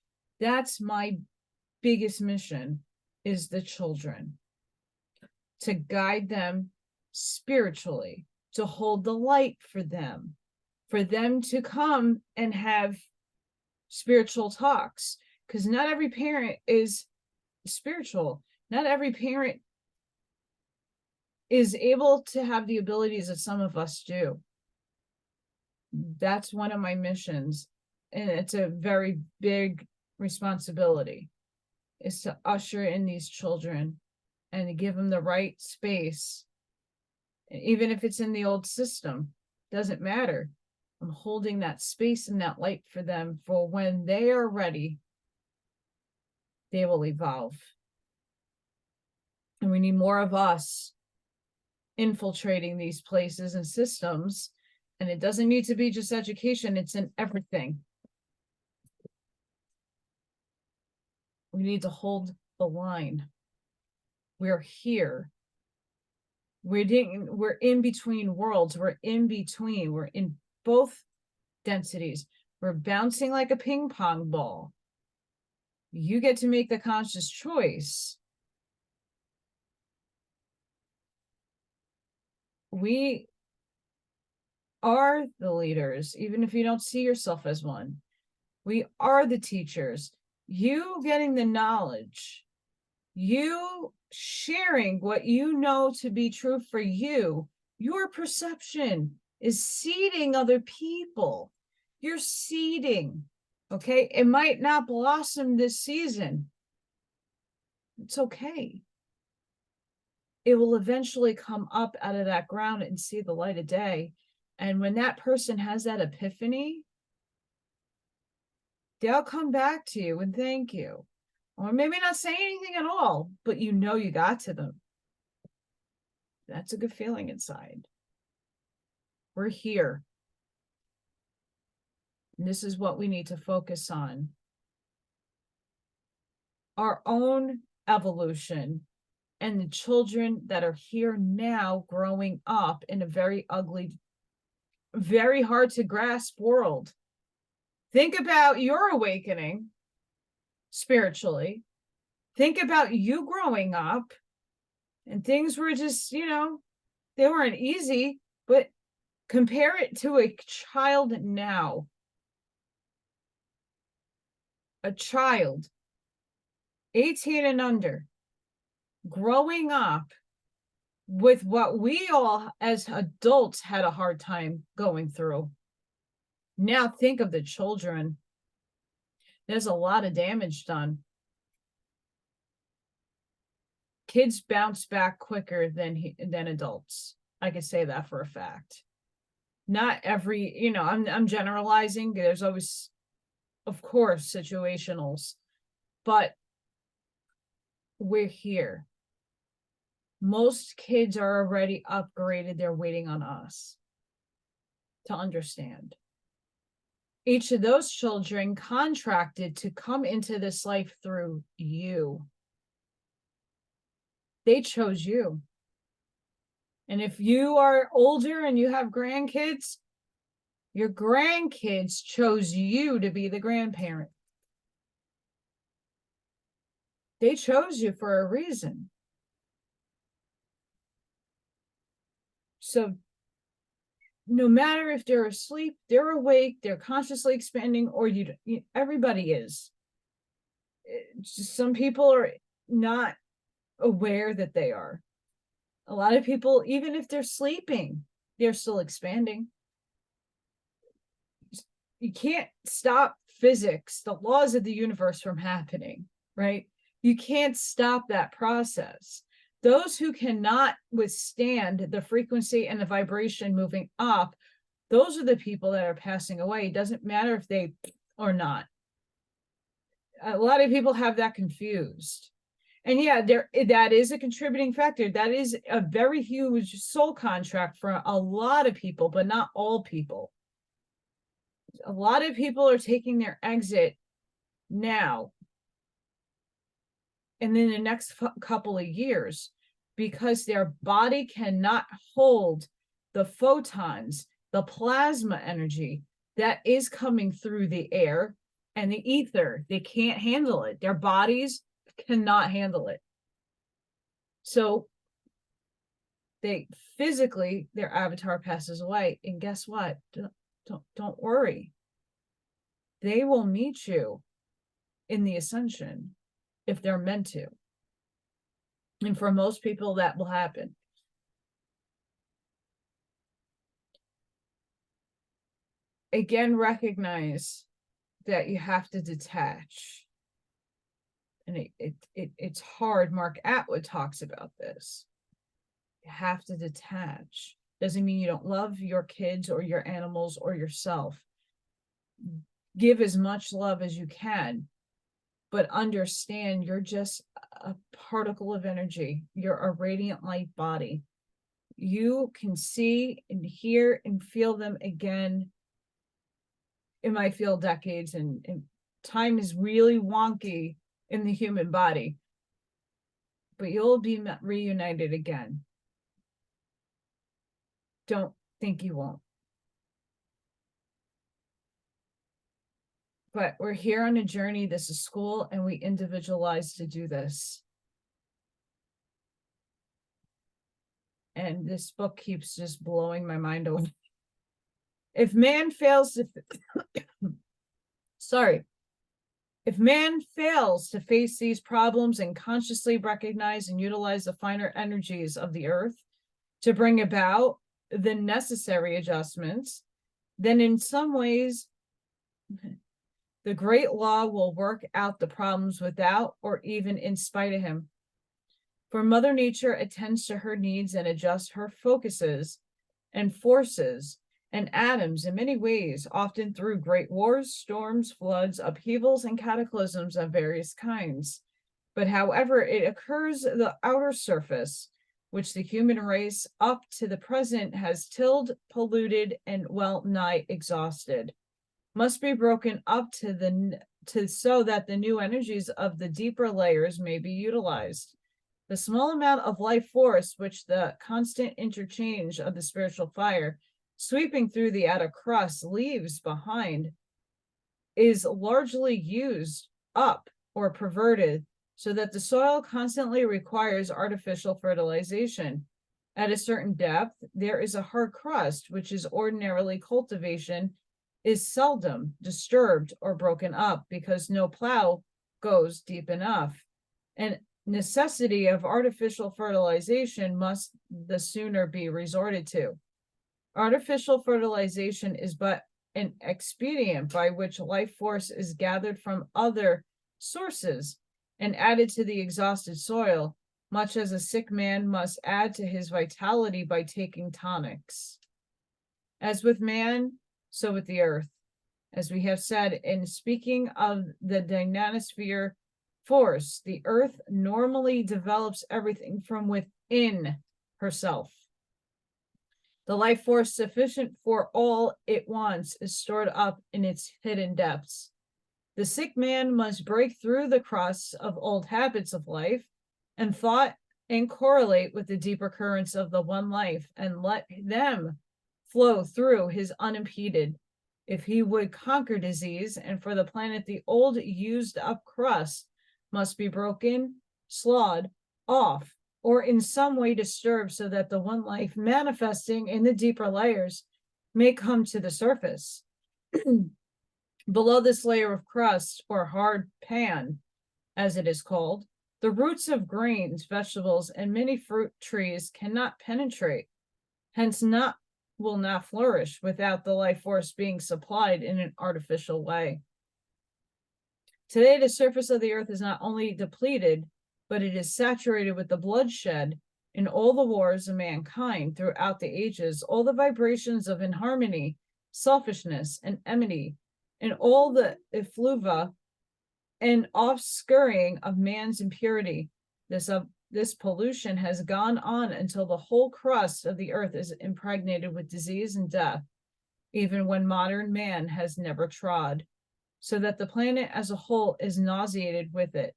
That's my biggest mission, is the children. To guide them spiritually, to hold the light for them to come and have spiritual talks. Because not every parent is spiritual. Not every parent is able to have the abilities that some of us do. That's one of my missions, and it's a very big responsibility. is to usher in these children and to give them the right space. And even if it's in the old system, doesn't matter. I'm holding that space and that light for them, for when they are ready, they will evolve. And we need more of us infiltrating these places and systems. And it doesn't need to be just education, it's in everything. We need to hold the line. We're here. We're in between worlds. We're in between. We're in both densities. We're bouncing like a ping pong ball. You get to make the conscious choice. We are the leaders, even if you don't see yourself as one. We are the teachers. You getting the knowledge, you sharing what you know to be true for you, your perception is seeding other people. You're seeding, okay? It might not blossom this season. It's okay. It will eventually come up out of that ground and see the light of day. And when that person has that epiphany, they'll come back to you and thank you. Or maybe not say anything at all, but you know you got to them. That's a good feeling inside. We're here. And this is what we need to focus on. Our own evolution and the children that are here now growing up in a very ugly, very hard to grasp world. Think about your awakening spiritually. Think about you growing up and things were just, they weren't easy, but compare it to a child now. A child, 18 and under, growing up with what we all as adults had a hard time going through. Now think of the children. There's a lot of damage done. Kids bounce back quicker than adults. I can say that for a fact. Not every, I'm generalizing. There's always, of course, situationals, but we're here. Most kids are already upgraded. They're waiting on us to understand. Each of those children contracted to come into this life through you. They chose you. And if you are older and you have grandkids, your grandkids chose you to be the grandparent. They chose you for a reason. So no matter if they're asleep, they're awake, they're consciously expanding, or everybody is. Just some people are not aware that they are. A lot of people, even if they're sleeping, they're still expanding. You can't stop physics, the laws of the universe from happening, right? You can't stop that process. Those who cannot withstand the frequency and the vibration moving up, those are the people that are passing away. It doesn't matter if they or not. A lot of people have that confused. And yeah, that is a contributing factor. That is a very huge soul contract for a lot of people, but not all people. A lot of people are taking their exit now and in the next couple of years because their body cannot hold the photons, the plasma energy that is coming through the air and the ether. They can't handle it. Their bodies cannot handle it. So they physically, their avatar passes away. And guess what? Don't worry. They will meet you in the ascension if they're meant to. And for most people, that will happen. Again, recognize that you have to detach. and it's hard. Mark Atwood talks about this. You have to detach. Doesn't mean you don't love your kids or your animals or yourself. Give as much love as you can, but understand you're just a particle of energy. You're a radiant light body. You can see and hear and feel them again. It might feel decades, and time is really wonky in the human body, but you'll be reunited again. Don't think you won't. But we're here on a journey. This is school, and we individualize to do this. And this book keeps just blowing my mind away. If man fails to, if man fails to face these problems and consciously recognize and utilize the finer energies of the earth to bring about the necessary adjustments, then in some ways, the great law will work out the problems without or even in spite of him. For Mother Nature attends to her needs and adjusts her focuses and forces and atoms in many ways, often through great wars, storms, floods, upheavals, and cataclysms of various kinds. But however it occurs, the outer surface, which the human race up to the present has tilled, polluted, and well nigh exhausted, must be broken up so that the new energies of the deeper layers may be utilized. The small amount of life force which the constant interchange of the spiritual fire sweeping through the outer crust leaves behind is largely used up or perverted, so that the soil constantly requires artificial fertilization. At a certain depth, there is a hard crust, which is ordinarily cultivation, is seldom disturbed or broken up because no plow goes deep enough. And necessity of artificial fertilization must the sooner be resorted to. Artificial fertilization is but an expedient by which life force is gathered from other sources and added to the exhausted soil, much as a sick man must add to his vitality by taking tonics. As with man, so with the earth. As we have said, in speaking of the dynanosphere force, the earth normally develops everything from within herself. The life force sufficient for all it wants is stored up in its hidden depths. The sick man must break through the crusts of old habits of life and thought and correlate with the deeper currents of the one life and let them flow through his unimpeded. If he would conquer disease, and for the planet, the old used up crust must be broken, slawed off, or in some way disturbed so that the one life manifesting in the deeper layers may come to the surface. Below this layer of crust, or hard pan, as it is called, the roots of grains, vegetables, and many fruit trees cannot penetrate, hence will not flourish without the life force being supplied in an artificial way. Today, the surface of the earth is not only depleted, but it is saturated with the bloodshed in all the wars of mankind throughout the ages, all the vibrations of inharmony, selfishness, and enmity, and all the effluvia and offscouring of man's impurity. This pollution has gone on until the whole crust of the earth is impregnated with disease and death, even when modern man has never trod, so that the planet as a whole is nauseated with it.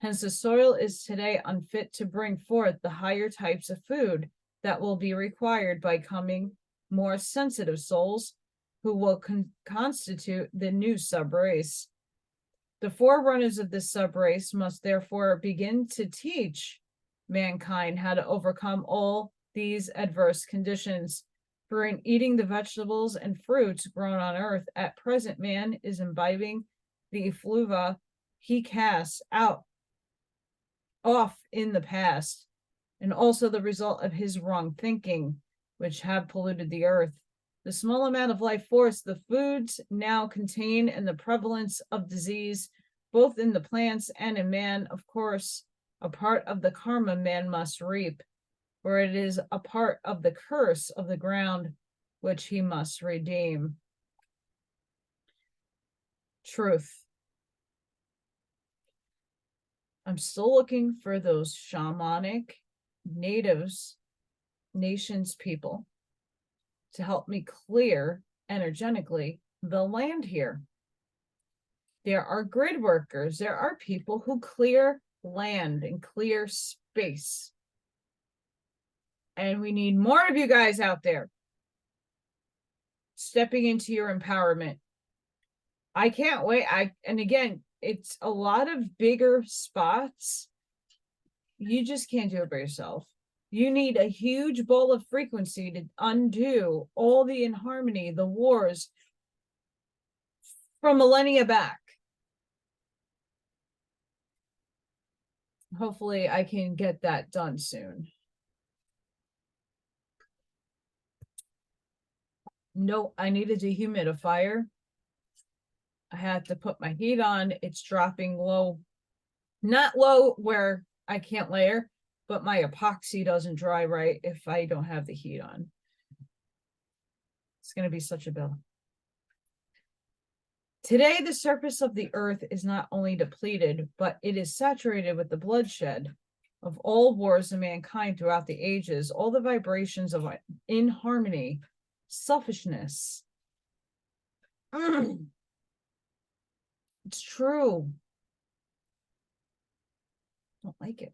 Hence, the soil is today unfit to bring forth the higher types of food that will be required by coming more sensitive souls who will constitute the new subrace. The forerunners of this subrace must therefore begin to teach mankind how to overcome all these adverse conditions. For in eating the vegetables and fruits grown on earth, at present man is imbibing the effluvia he casts off in the past, and also the result of his wrong thinking, which have polluted the earth. The small amount of life force the foods now contain and the prevalence of disease both in the plants and in man, of course, a part of the karma man must reap, for it is a part of the curse of the ground which he must redeem. Truth. I'm still looking for those shamanic nations people to help me clear energetically the land here. There are grid workers. There are people who clear land and clear space. And we need more of you guys out there stepping into your empowerment. I can't wait. And again, it's a lot of bigger spots. You just can't do it by yourself. You need a huge bowl of frequency to undo all the inharmony, the wars from millennia back. Hopefully I can get that done soon. No, I need a dehumidifier. I had to put my heat on. It's dropping low. Not low where I can't layer, but my epoxy doesn't dry right if I don't have the heat on. It's going to be such a bill. Today, the surface of the earth is not only depleted, but it is saturated with the bloodshed of all wars of mankind throughout the ages, all the vibrations of inharmony, selfishness. It's true. I don't like it.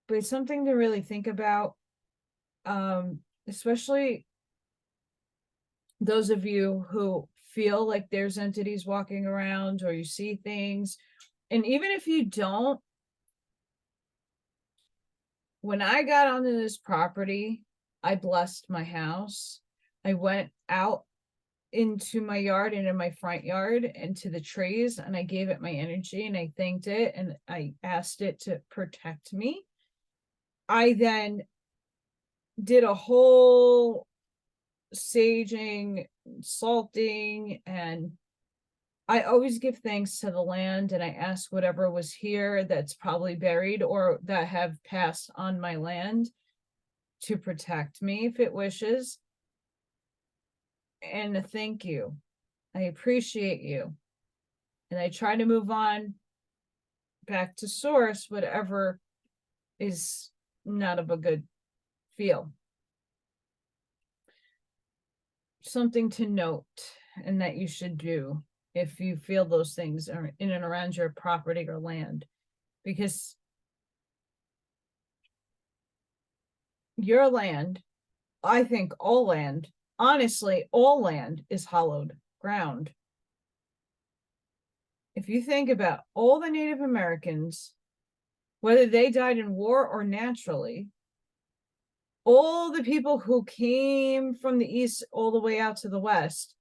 But it's something to really think about, especially those of you who feel like there's entities walking around or you see things. And even if you don't, when I got onto this property, I blessed my house. I went out into my yard and in my front yard and to the trees, and I gave it my energy and I thanked it and I asked it to protect me. I then did a whole saging, salting, and I always give thanks to the land, and I ask whatever was here that's probably buried or that have passed on my land to protect me if it wishes. And thank you. I appreciate you. And I try to move on back to source, whatever is not of a good feel. Something to note and that you should do if you feel those things are in and around your property or land, because your land, I think all land, honestly, all land is hallowed ground. If you think about all the Native Americans, whether they died in war or naturally, all the people who came from the east all the way out to the west,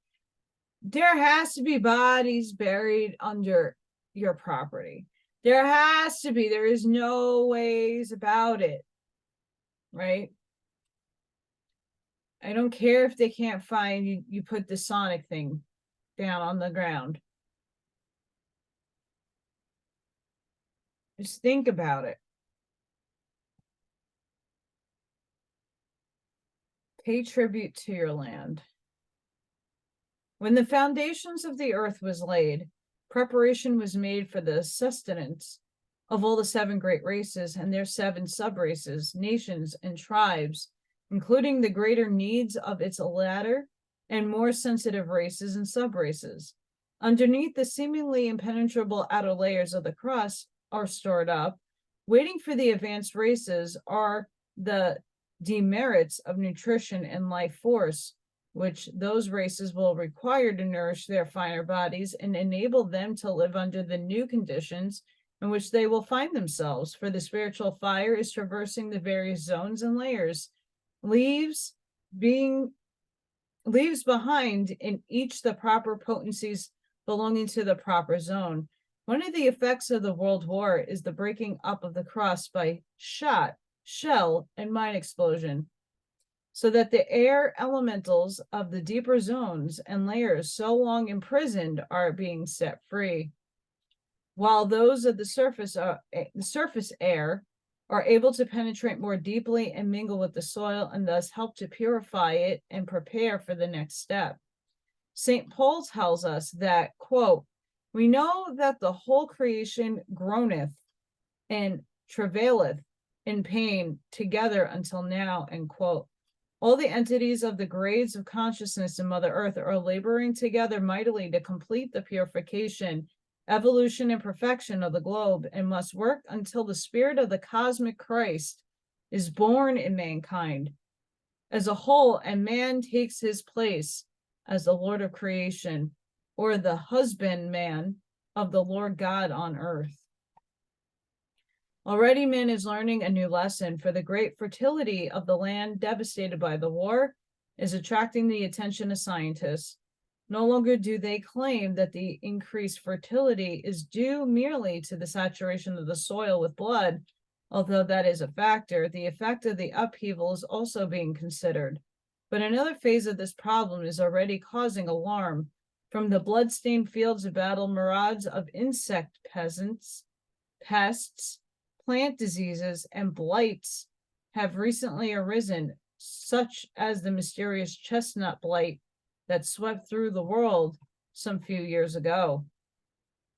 there has to be bodies buried under your property. There has to be. There is no ways about it, right? I don't care if they can't find you. You put the sonic thing down on the ground. Just think about it. Pay tribute to your land. When the foundations of the earth was laid, preparation was made for the sustenance of all the 7 great races and their 7 sub-races, nations, and tribes, including the greater needs of its latter and more sensitive races and sub-races. Underneath the seemingly impenetrable outer layers of the crust are stored up, waiting for the advanced races are the demerits of nutrition and life force, which those races will require to nourish their finer bodies and enable them to live under the new conditions in which they will find themselves. For the spiritual fire is traversing the various zones and layers, leaves behind in each the proper potencies belonging to the proper zone. One of the effects of the World War is the breaking up of the crust by shot, shell, and mine explosion. so that the air elementals of the deeper zones and layers so long imprisoned are being set free, while those of the surface air are able to penetrate more deeply and mingle with the soil and thus help to purify it and prepare for the next step. St. Paul tells us that, quote, we know that the whole creation groaneth and travaileth in pain together until now, end quote. All the entities of the grades of consciousness in Mother Earth are laboring together mightily to complete the purification, evolution, and perfection of the globe, and must work until the spirit of the cosmic Christ is born in mankind as a whole, and man takes his place as the Lord of creation, or the husbandman of the Lord God on earth. Already man is learning a new lesson, for the great fertility of the land devastated by the war is attracting the attention of scientists. No longer do they claim that the increased fertility is due merely to the saturation of the soil with blood, although that is a factor. The effect of the upheaval is also being considered. But another phase of this problem is already causing alarm. From the blood-stained fields of battle, myriads of insect pests, plant diseases, and blights have recently arisen, such as the mysterious chestnut blight that swept through the world some few years ago,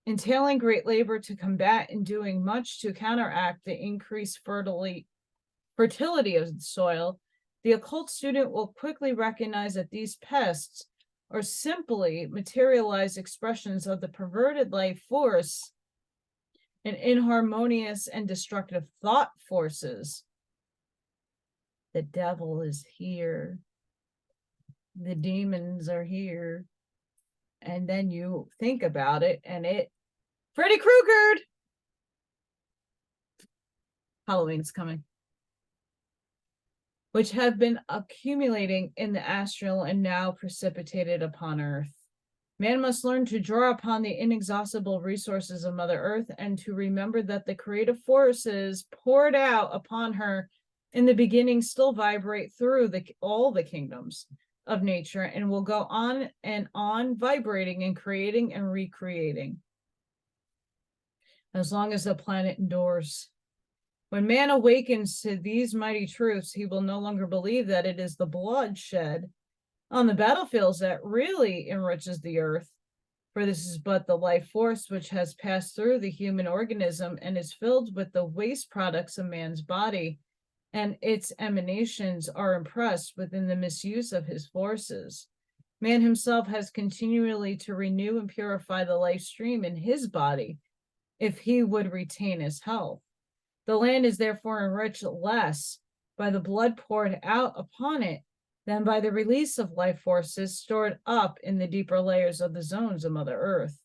entailing great labor to combat and doing much to counteract the increased fertility of the soil. The occult student will quickly recognize that these pests are simply materialized expressions of the perverted life force and inharmonious and destructive thought forces. The devil is here. The demons are here. And then you think about it, and Freddy Krueger! Halloween's coming. Which have been accumulating in the astral and now precipitated upon Earth. Man must learn to draw upon the inexhaustible resources of Mother Earth and to remember that the creative forces poured out upon her in the beginning still vibrate through all the kingdoms of nature and will go on and on vibrating and creating and recreating as long as the planet endures. When man awakens to these mighty truths, he will no longer believe that it is the bloodshed on the battlefields that really enriches the earth, for this is but the life force which has passed through the human organism and is filled with the waste products of man's body, and its emanations are impressed within the misuse of his forces. Man himself has continually to renew and purify the life stream in his body if he would retain his health. The land is therefore enriched less by the blood poured out upon it than by the release of life forces stored up in the deeper layers of the zones of Mother Earth.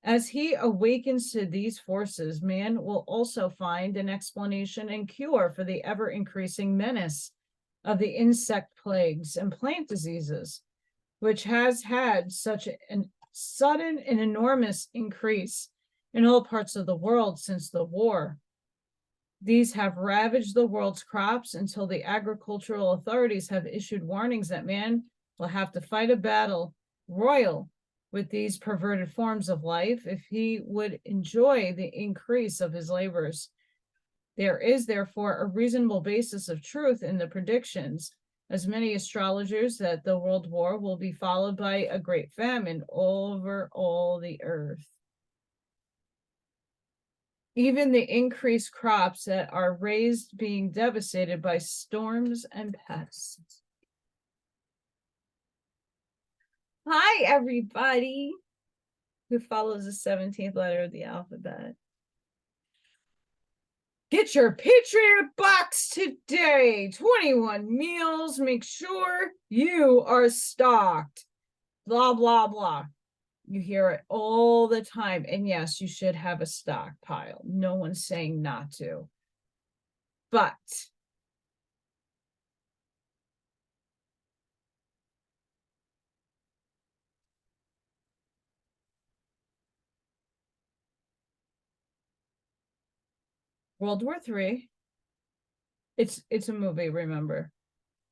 As he awakens to these forces, man will also find an explanation and cure for the ever-increasing menace of the insect plagues and plant diseases, which has had such a sudden and enormous increase in all parts of the world since the war. These have ravaged the world's crops until the agricultural authorities have issued warnings that man will have to fight a battle royal with these perverted forms of life if he would enjoy the increase of his labors. There is therefore a reasonable basis of truth in the predictions, as many astrologers, that the world war will be followed by a great famine over all the earth. Even the increased crops that are raised being devastated by storms and pests. Hi, everybody who follows the 17th letter of the alphabet. Get your Patriot box today. 21 meals. Make sure you are stocked. Blah, blah, blah. You hear it all the time. And yes, you should have a stockpile. No one's saying not to. But World War III, it's a movie, remember.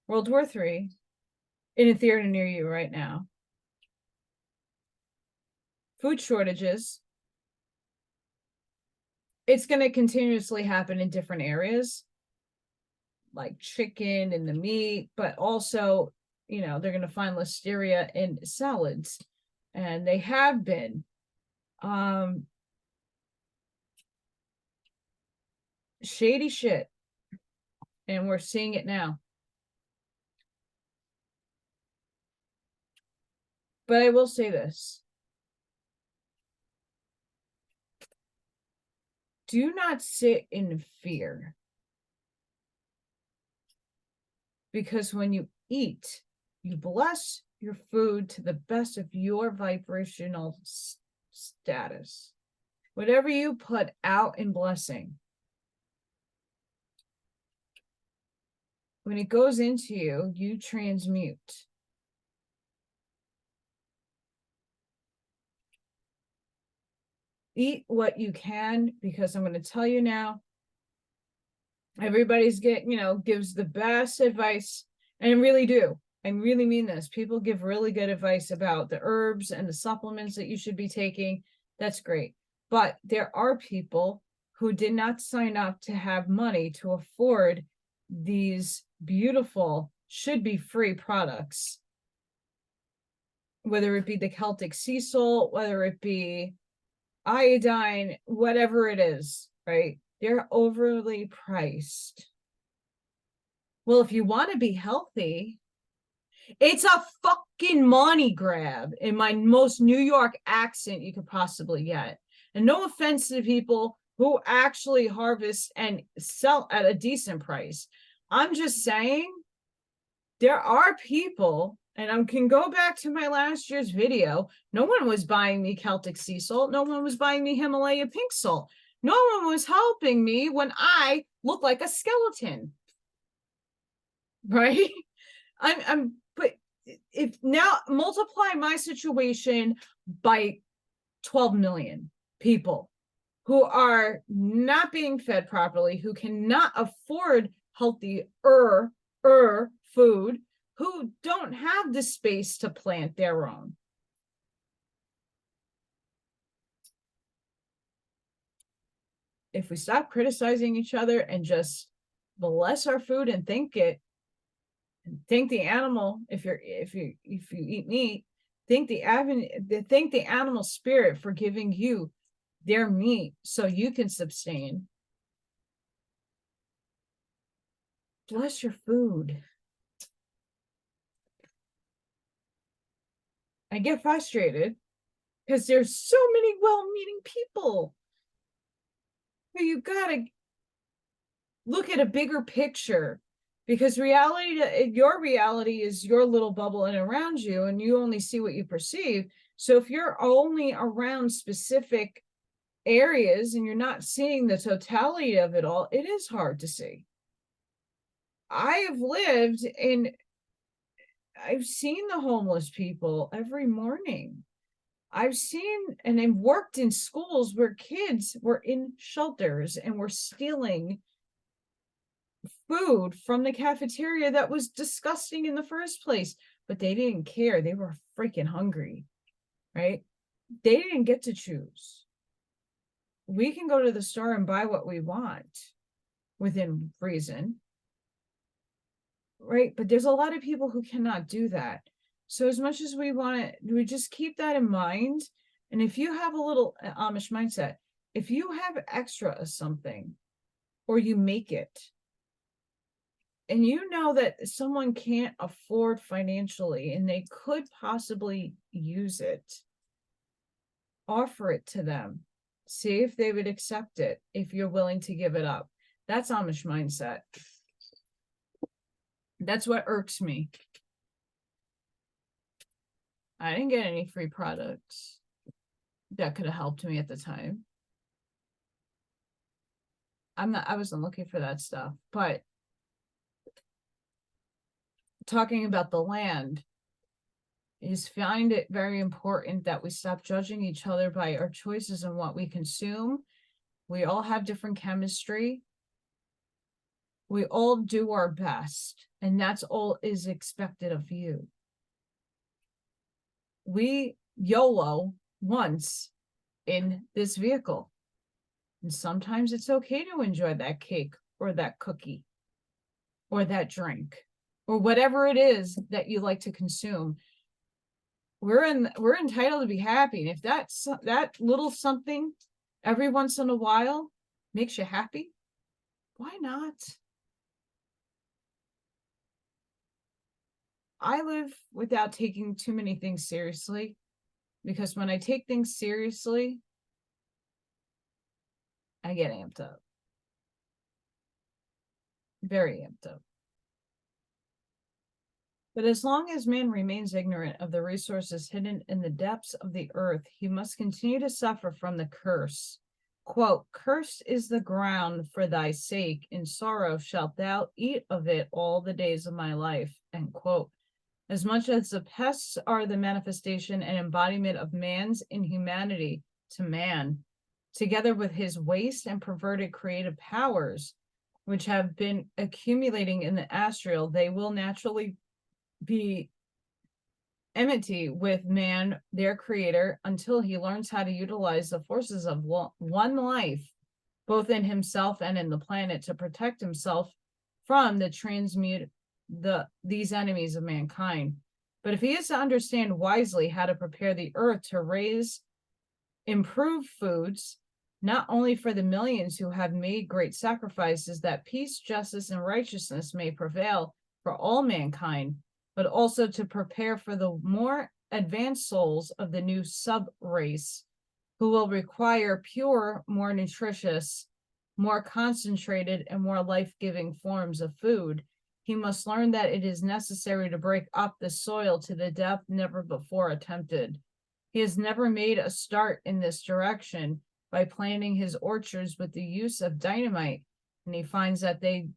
World War III in a theater near you right now. Food shortages. It's going to continuously happen in different areas, like chicken and the meat, but also, you know, they're going to find listeria in salads, and they have been. Shady shit, and we're seeing it now. But I will say this. Do not sit in fear. Because when you eat, you bless your food to the best of your vibrational status. Whatever you put out in blessing, when it goes into you, you transmute. Eat what you can, because I'm going to tell you now, everybody's gives the best advice, and I really do. I really mean this. People give really good advice about the herbs and the supplements that you should be taking. That's great. But there are people who did not sign up to have money to afford these beautiful, should be free products. Whether it be the Celtic sea salt, whether it be iodine, whatever it is, right? They're overly priced. Well, if you want to be healthy, it's a fucking money grab in my most New York accent you could possibly get. And no offense to people who actually harvest and sell at a decent price. I'm just saying there are people, and I can go back to my last year's video. No one was buying me Celtic sea salt. No one was buying me Himalaya pink salt. No one was helping me when I look like a skeleton. Right? But if now multiply my situation by 12 million people who are not being fed properly, who cannot afford healthier food, who don't have the space to plant their own. If we stop criticizing each other and just bless our food and thank it, and thank the animal, if you eat meat, thank the animal spirit for giving you their meat so you can sustain. Bless your food. I get frustrated because there's so many well-meaning people, but you gotta look at a bigger picture, because your reality is your little bubble and around you, and you only see what you perceive. So if you're only around specific areas and you're not seeing the totality of it all, it is hard to see. I have lived in, I've seen the homeless people every morning. I've seen and I've worked in schools where kids were in shelters and were stealing food from the cafeteria that was disgusting in the first place, but they didn't care. They were freaking hungry, right? They didn't get to choose. We can go to the store and buy what we want within reason, right? But there's a lot of people who cannot do that. So as much as we want to, we just keep that in mind. And if you have a little Amish mindset, if you have extra of something, or you make it, and you know that someone can't afford financially and they could possibly use it, offer it to them. See if they would accept it, if you're willing to give it up. That's Amish mindset. That's what irks me. I didn't get any free products that could have helped me at the time. I wasn't looking for that stuff, but talking about the land is, find it very important that we stop judging each other by our choices and what we consume. We all have different chemistry. We all do our best, and that's all is expected of you. We YOLO once in this vehicle. And sometimes it's okay to enjoy that cake or that cookie or that drink or whatever it is that you like to consume. We're entitled to be happy. And if that little something every once in a while makes you happy, why not? I live without taking too many things seriously, because when I take things seriously, I get amped up. Very amped up. But as long as man remains ignorant of the resources hidden in the depths of the earth, he must continue to suffer from the curse. Quote, cursed is the ground for thy sake, in sorrow shalt thou eat of it all the days of my life, end quote. As much as the pests are the manifestation and embodiment of man's inhumanity to man, together with his waste and perverted creative powers, which have been accumulating in the astral, they will naturally be enmity with man, their creator, until he learns how to utilize the forces of one life, both in himself and in the planet, to protect himself from these enemies of mankind. But if he is to understand wisely how to prepare the earth to raise improved foods, not only for the millions who have made great sacrifices that peace, justice, and righteousness may prevail for all mankind, but also to prepare for the more advanced souls of the new sub-race, who will require pure, more nutritious, more concentrated, and more life-giving forms of food, he must learn that it is necessary to break up the soil to the depth never before attempted. He has never made a start in this direction by planting his orchards with the use of dynamite, and he finds that they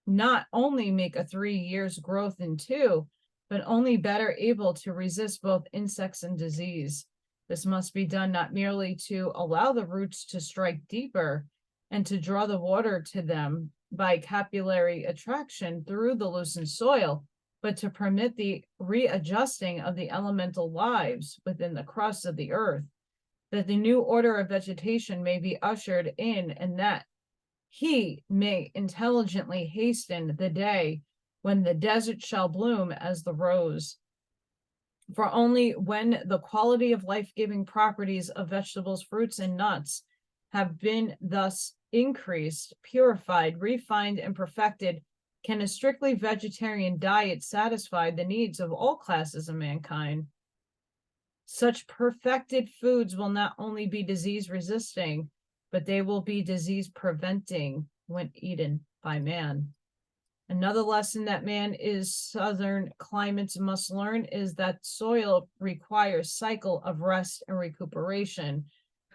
not only make a 3 years growth in 2, but only better able to resist both insects and disease. This must be done not merely to allow the roots to strike deeper and to draw the water to them by capillary attraction through the loosened soil, but to permit the readjusting of the elemental lives within the crust of the earth, that the new order of vegetation may be ushered in, and that he may intelligently hasten the day when the desert shall bloom as the rose. For only when the quality of life-giving properties of vegetables, fruits, and nuts have been thus increased, purified, refined, and perfected, can a strictly vegetarian diet satisfy the needs of all classes of mankind. Such perfected foods will not only be disease-resisting, but they will be disease-preventing when eaten by man. Another lesson that man is southern climates must learn is that soil requires cycle of rest and recuperation.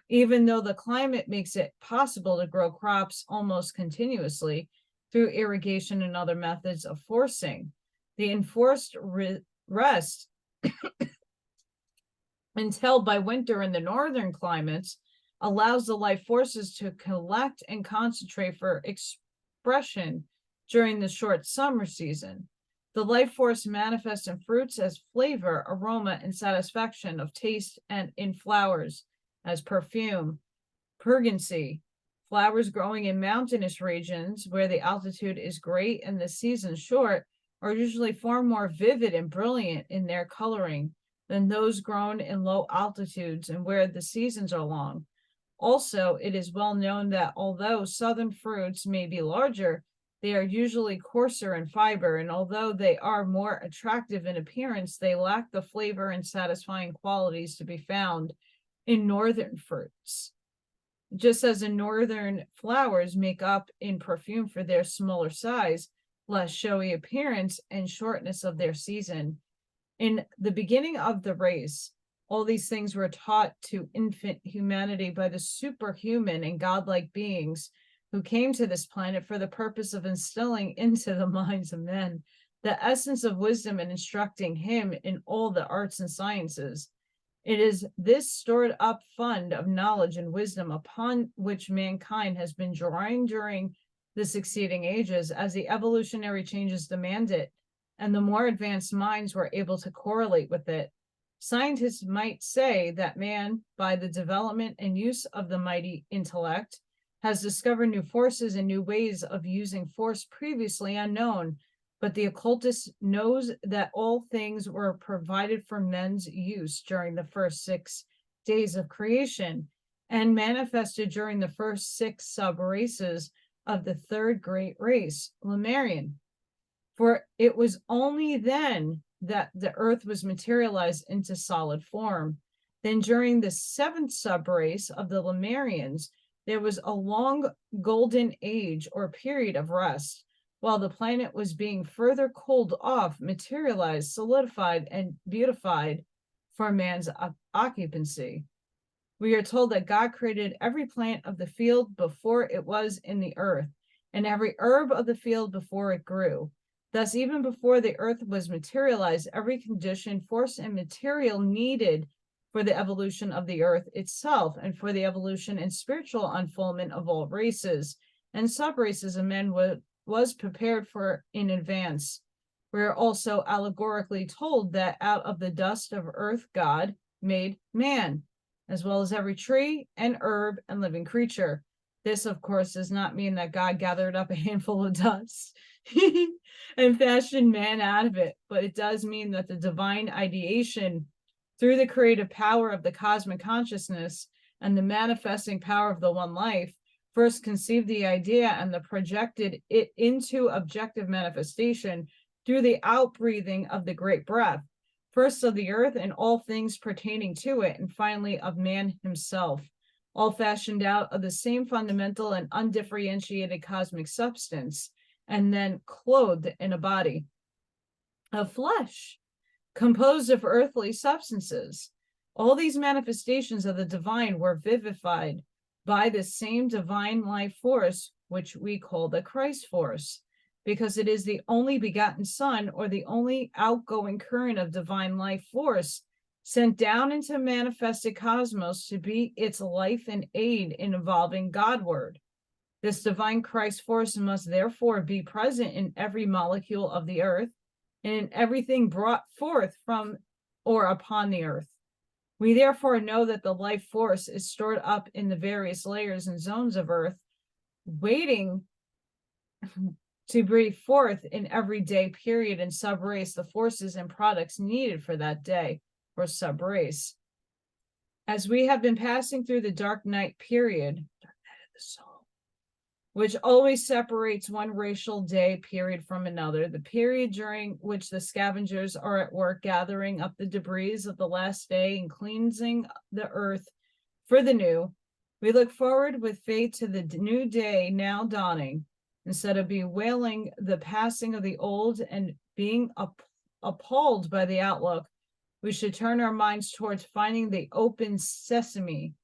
Even though the climate makes it possible to grow crops almost continuously through irrigation and other methods of forcing, the enforced rest until by winter in the northern climates allows the life forces to collect and concentrate for expression during the short summer season. The life force manifests in fruits as flavor, aroma, and satisfaction of taste, and in flowers as perfume, purgency. Flowers growing in mountainous regions where the altitude is great and the season short are usually far more vivid and brilliant in their coloring than those grown in low altitudes and where the seasons are long. Also, it is well known that although southern fruits may be larger, they are usually coarser in fiber, and although they are more attractive in appearance, they lack the flavor and satisfying qualities to be found in northern fruits. Just as the northern flowers make up in perfume for their smaller size, less showy appearance, and shortness of their season. In the beginning of the race, all these things were taught to infant humanity by the superhuman and godlike beings who came to this planet for the purpose of instilling into the minds of men the essence of wisdom and instructing him in all the arts and sciences. It is this stored up fund of knowledge and wisdom upon which mankind has been drawing during the succeeding ages as the evolutionary changes demand it, and the more advanced minds were able to correlate with it. Scientists might say that man, by the development and use of the mighty intellect, has discovered new forces and new ways of using force previously unknown, but the occultist knows that all things were provided for men's use during the first 6 days of creation and manifested during the first 6 sub-races of the third great race, Lemurian. For it was only then that the earth was materialized into solid form. Then during the 7th sub-race of the Lemurians, there was a long golden age or period of rest, while the planet was being further cooled off, materialized, solidified, and beautified for man's occupancy. We are told that God created every plant of the field before it was in the earth, and every herb of the field before it grew. Thus, even before the earth was materialized, every condition, force, and material needed for the evolution of the earth itself and for the evolution and spiritual unfoldment of all races and sub-races of men was prepared for in advance. We are also allegorically told that out of the dust of earth, God made man, as well as every tree and herb and living creature. This, of course, does not mean that God gathered up a handful of dust and fashioned man out of it, but it does mean that the divine ideation through the creative power of the cosmic consciousness and the manifesting power of the one life first conceived the idea and projected it into objective manifestation through the outbreathing of the great breath, first of the earth and all things pertaining to it, and finally of man himself, all fashioned out of the same fundamental and undifferentiated cosmic substance, and then clothed in a body of flesh, composed of earthly substances. All these manifestations of the divine were vivified by the same divine life force, which we call the Christ force, because it is the only begotten Son, or the only outgoing current of divine life force sent down into manifested cosmos to be its life and aid in evolving Godward. This divine Christ force must therefore be present in every molecule of the earth and in everything brought forth from or upon the earth. We therefore know that the life force is stored up in the various layers and zones of earth, waiting to breathe forth in every day period and sub-race the forces and products needed for that day or sub-race. As we have been passing through the dark night period, dark night of the soul, which always separates one racial day period from another, the period during which the scavengers are at work gathering up the debris of the last day and cleansing the earth for the new, we look forward with faith to the new day now dawning. Instead of bewailing the passing of the old and being appalled by the outlook, we should turn our minds towards finding the open sesame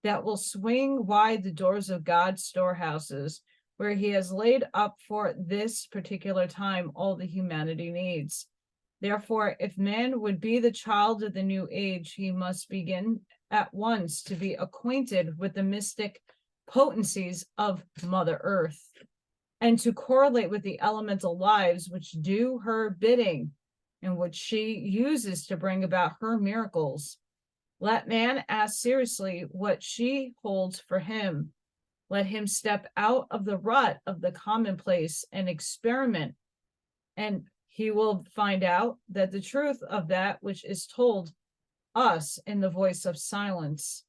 that will swing wide the doors of God's storehouses, where he has laid up for this particular time all the humanity needs. Therefore, if man would be the child of the new age, he must begin at once to be acquainted with the mystic potencies of Mother Earth, and to correlate with the elemental lives which do her bidding and which she uses to bring about her miracles. Let man ask seriously what she holds for him. Let him step out of the rut of the commonplace and experiment, and he will find out that the truth of that which is told us in the voice of silence.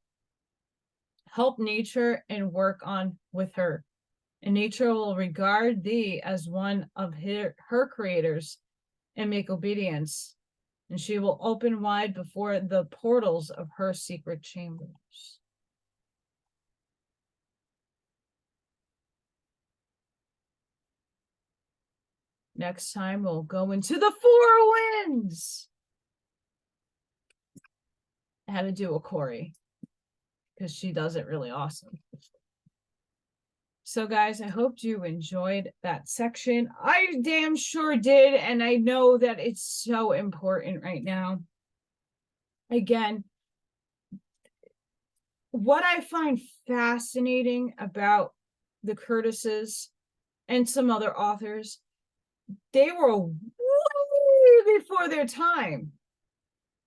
Help nature and work on with her, and nature will regard thee as one of her creators and make obedience, and she will open wide before the portals of her secret chambers. Next time we'll go into the four winds. I had to do a Corey because she does it really awesome. So guys, I hope you enjoyed that section. I damn sure did, and I know that it's so important right now. Again, what I find fascinating about the Curtises and some other authors, they were way before their time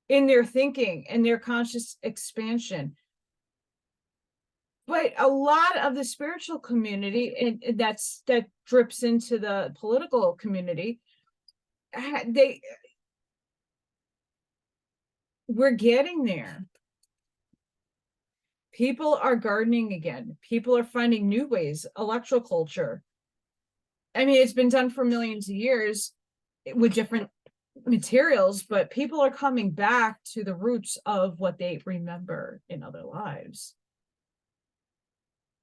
in their thinking and their conscious expansion. But a lot of the spiritual community, and that drips into the political community, we're getting there. People are gardening again. People are finding new ways. Electroculture. I mean, it's been done for millions of years with different materials, but people are coming back to the roots of what they remember in other lives.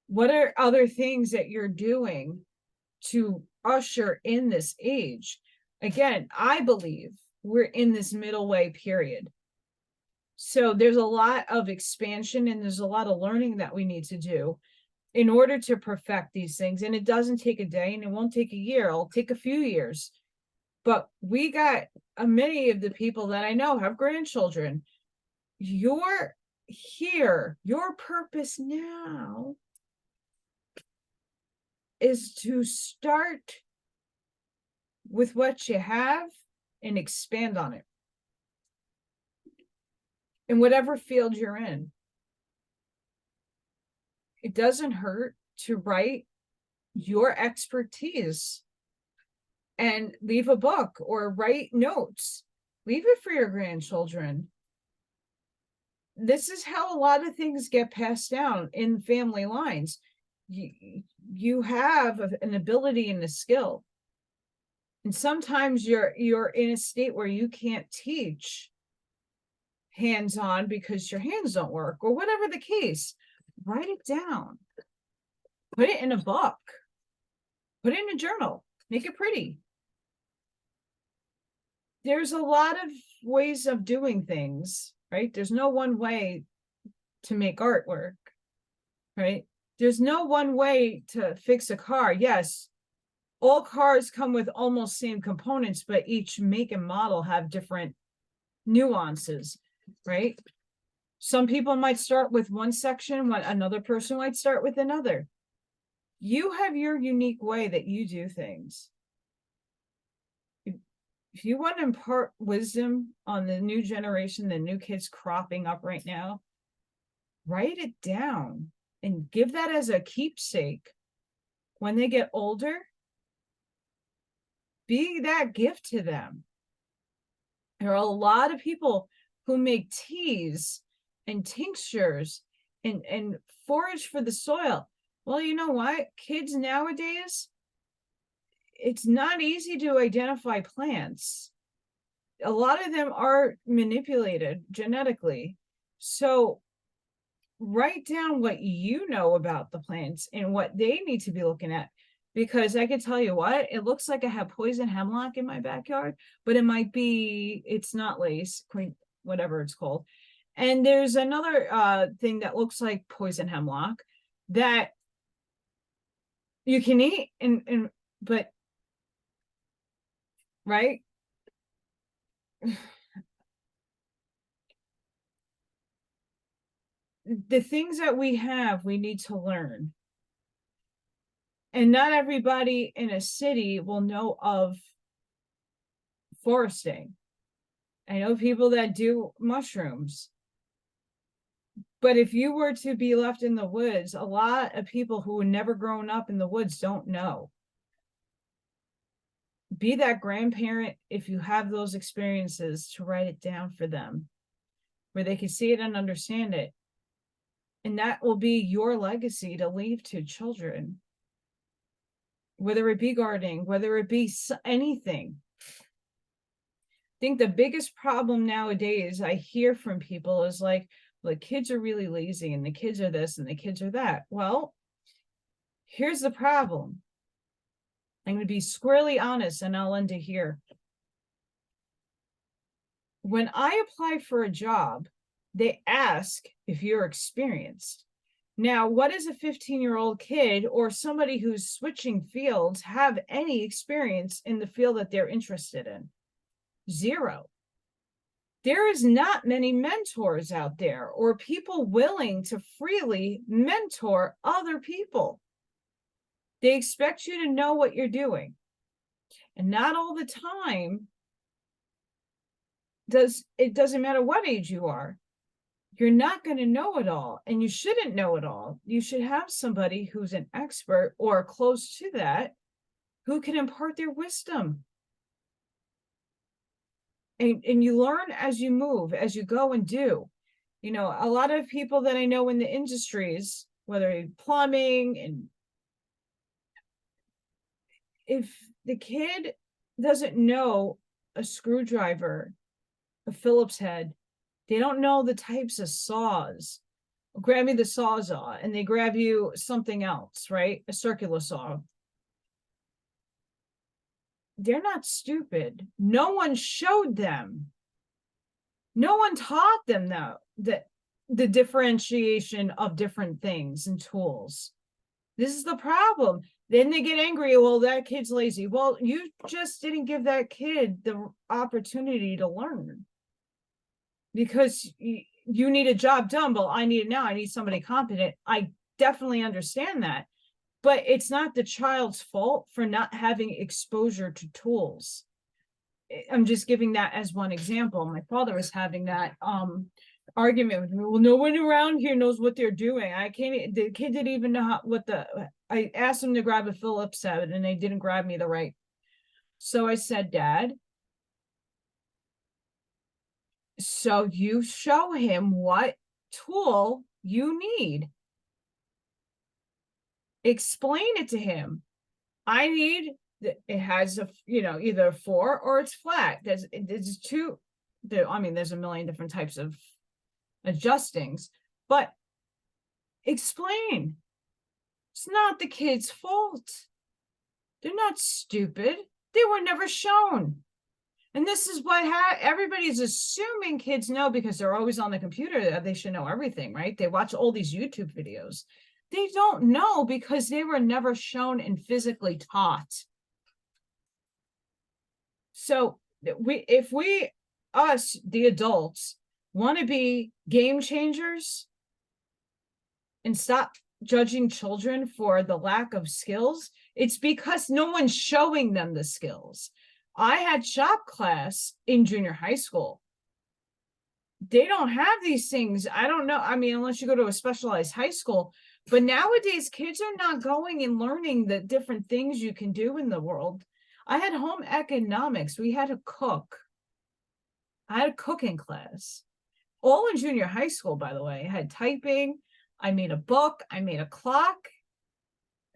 What are other things that you're doing to usher in this age? Again, I believe we're in this middle way period. So there's a lot of expansion and there's a lot of learning that we need to do in order to perfect these things. And it doesn't take a day and it won't take a year. It'll take a few years. But we got many of the people that I know have grandchildren. You're here. Your purpose now is to start with what you have and expand on it in whatever field you're in. It doesn't hurt to write your expertise and leave a book or write notes. Leave it for your grandchildren. This is how a lot of things get passed down in family lines. You have an ability and a skill. And sometimes you're in a state where you can't teach hands-on because your hands don't work or whatever the case. Write it down. Put it in a book. Put it in a journal. Make it pretty. There's a lot of ways of doing things, right? There's no one way to make artwork, right? There's no one way to fix a car. Yes, all cars come with almost same components, but each make and model have different nuances, right? Some people might start with one section, when another person might start with another. You have your unique way that you do things. If you want to impart wisdom on the new generation, the new kids cropping up right now, write it down and give that as a keepsake. When they get older, be that gift to them. There are a lot of people who make teas and tinctures and forage for the soil. Well, you know what? Kids nowadays, it's not easy to identify plants. A lot of them are manipulated genetically. So write down what you know about the plants and what they need to be looking at. Because I can tell you what, it looks like I have poison hemlock in my backyard, but it might be, it's not lace, whatever it's called. And there's another thing that looks like poison hemlock that you can eat, but right? The things that we have, we need to learn. And not everybody in a city will know of foresting. I know people that do mushrooms. But if you were to be left in the woods, a lot of people who have never grown up in the woods don't know. Be that grandparent, if you have those experiences, to write it down for them, where they can see it and understand it. And that will be your legacy to leave to children. Whether it be gardening, whether it be anything. I think the biggest problem nowadays I hear from people is like, the kids are really lazy and the kids are this and the kids are that. Well, here's the problem. I'm going to be squarely honest and I'll end it here. When I apply for a job, they ask if you're experienced. Now, what does a 15-year-old kid or somebody who's switching fields have any experience in the field that they're interested in? Zero. There is not many mentors out there or people willing to freely mentor other people. They expect you to know what you're doing. And not all the time it doesn't matter what age you are. You're not going to know it all, and you shouldn't know it all. You should have somebody who's an expert or close to that who can impart their wisdom. And you learn as you move, as you go and do. You know, a lot of people that I know in the industries, whether it's plumbing, and if the kid doesn't know a screwdriver, a Phillips head, they don't know the types of saws. Grab me the sawzall, and they grab you something else, right? A circular saw. They're not stupid. No one showed them. No one taught them that the differentiation of different things and tools. This is the problem. Then they get angry. Well, that kid's lazy. Well, you just didn't give that kid the opportunity to learn, because you need a job done. Well, I need it now. I need somebody competent. I definitely understand that. But it's not the child's fault for not having exposure to tools. I'm just giving that as one example. My father was having that argument with me. Well, no one around here knows what they're doing. The kid didn't even know I asked him to grab a Phillips head, and they didn't grab me the right. So I said, Dad, so you show him what tool you need. Explain it to him. I need, it has a, either 4 or it's flat. There's two, there's a million different types of adjustings, but explain. It's not the kid's fault. They're not stupid. They were never shown. And this is what everybody's assuming kids know, because they're always on the computer, that they should know everything, right? They watch all these YouTube videos. They don't know because they were never shown and physically taught. So if we, us, the adults, want to be game changers and stop judging children for the lack of skills, it's because no one's showing them the skills. I had shop class in junior high school. They don't have these things. I don't know. I mean, unless you go to a specialized high school. But nowadays, kids are not going and learning the different things you can do in the world. I had home economics. We had to cook. I had a cooking class. All in junior high school, by the way. I had typing. I made a book. I made a clock.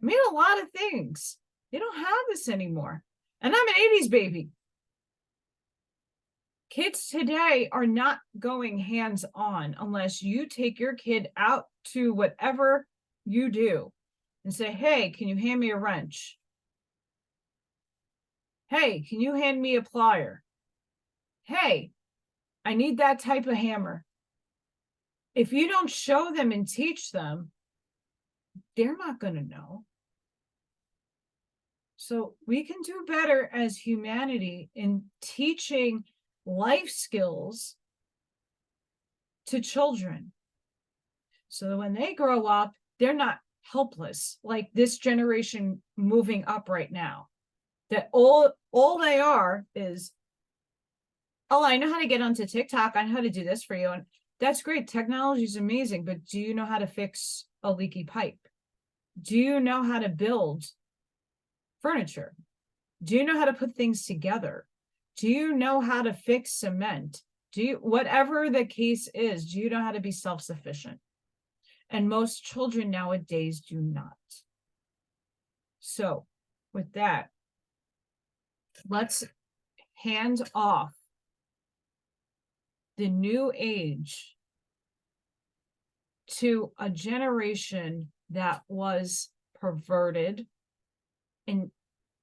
I made a lot of things. They don't have this anymore. And I'm an 80s baby. Kids today are not going hands-on unless you take your kid out to whatever you do and say, hey, can you hand me a wrench? Hey, can you hand me a plier? Hey, I need that type of hammer. If you don't show them and teach them, they're not going to know. So we can do better as humanity in teaching life skills to children, so that when they grow up, they're not helpless like this generation moving up right now, that all they are is, oh, I know how to get onto TikTok, I know how to do this for you. And that's great. Technology is amazing, but do you know how to fix a leaky pipe? Do you know how to build furniture? Do you know how to put things together? Do you know how to fix cement? Whatever the case is, do you know how to be self-sufficient? And most children nowadays do not. So with that, let's hand off the new age to a generation that was perverted and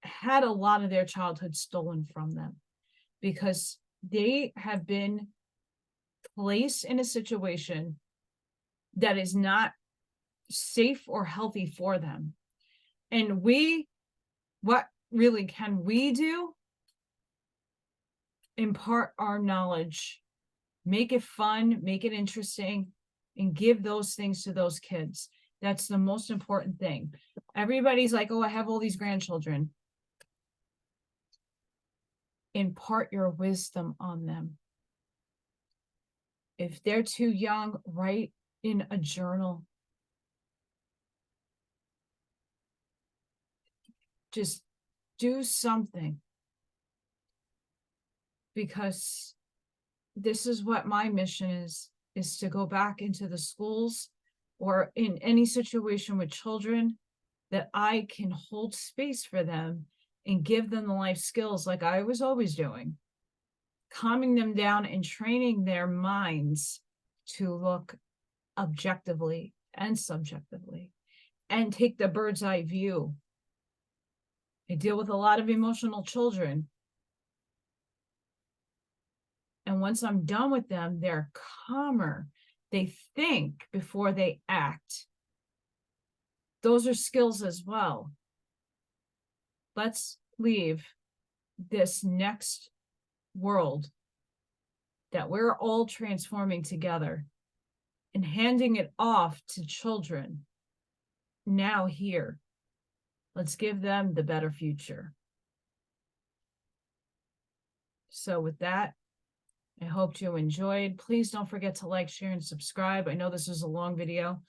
had a lot of their childhood stolen from them, because they have been placed in a situation that is not safe or healthy for them. And what really can we do? Impart our knowledge, make it fun, make it interesting, and give those things to those kids That's the most important thing. Everybody's like, oh, I have all these grandchildren. Impart your wisdom on them. If they're too young, write in a journal. Just do something. Because this is what my mission is to go back into the schools or in any situation with children that I can hold space for them and give them the life skills like I was always doing, calming them down and training their minds to look objectively and subjectively and take the bird's eye view. I deal with a lot of emotional children. And once I'm done with them, they're calmer. They think before they act. Those are skills as well. Let's leave this next world that we're all transforming together and handing it off to children now here. Let's give them the better future. So with that, I hope you enjoyed. Please don't forget to like, share, and subscribe. I know this is a long video.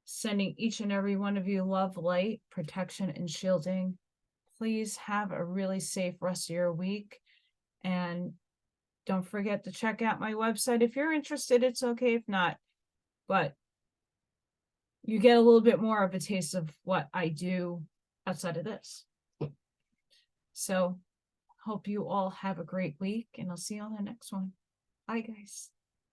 Sending each and every one of you love, light, protection, and shielding. Please have a really safe rest of your week. And don't forget to check out my website. If you're interested, it's okay if not. But you get a little bit more of a taste of what I do outside of this. So hope you all have a great week, and I'll see you on the next one. Bye, guys.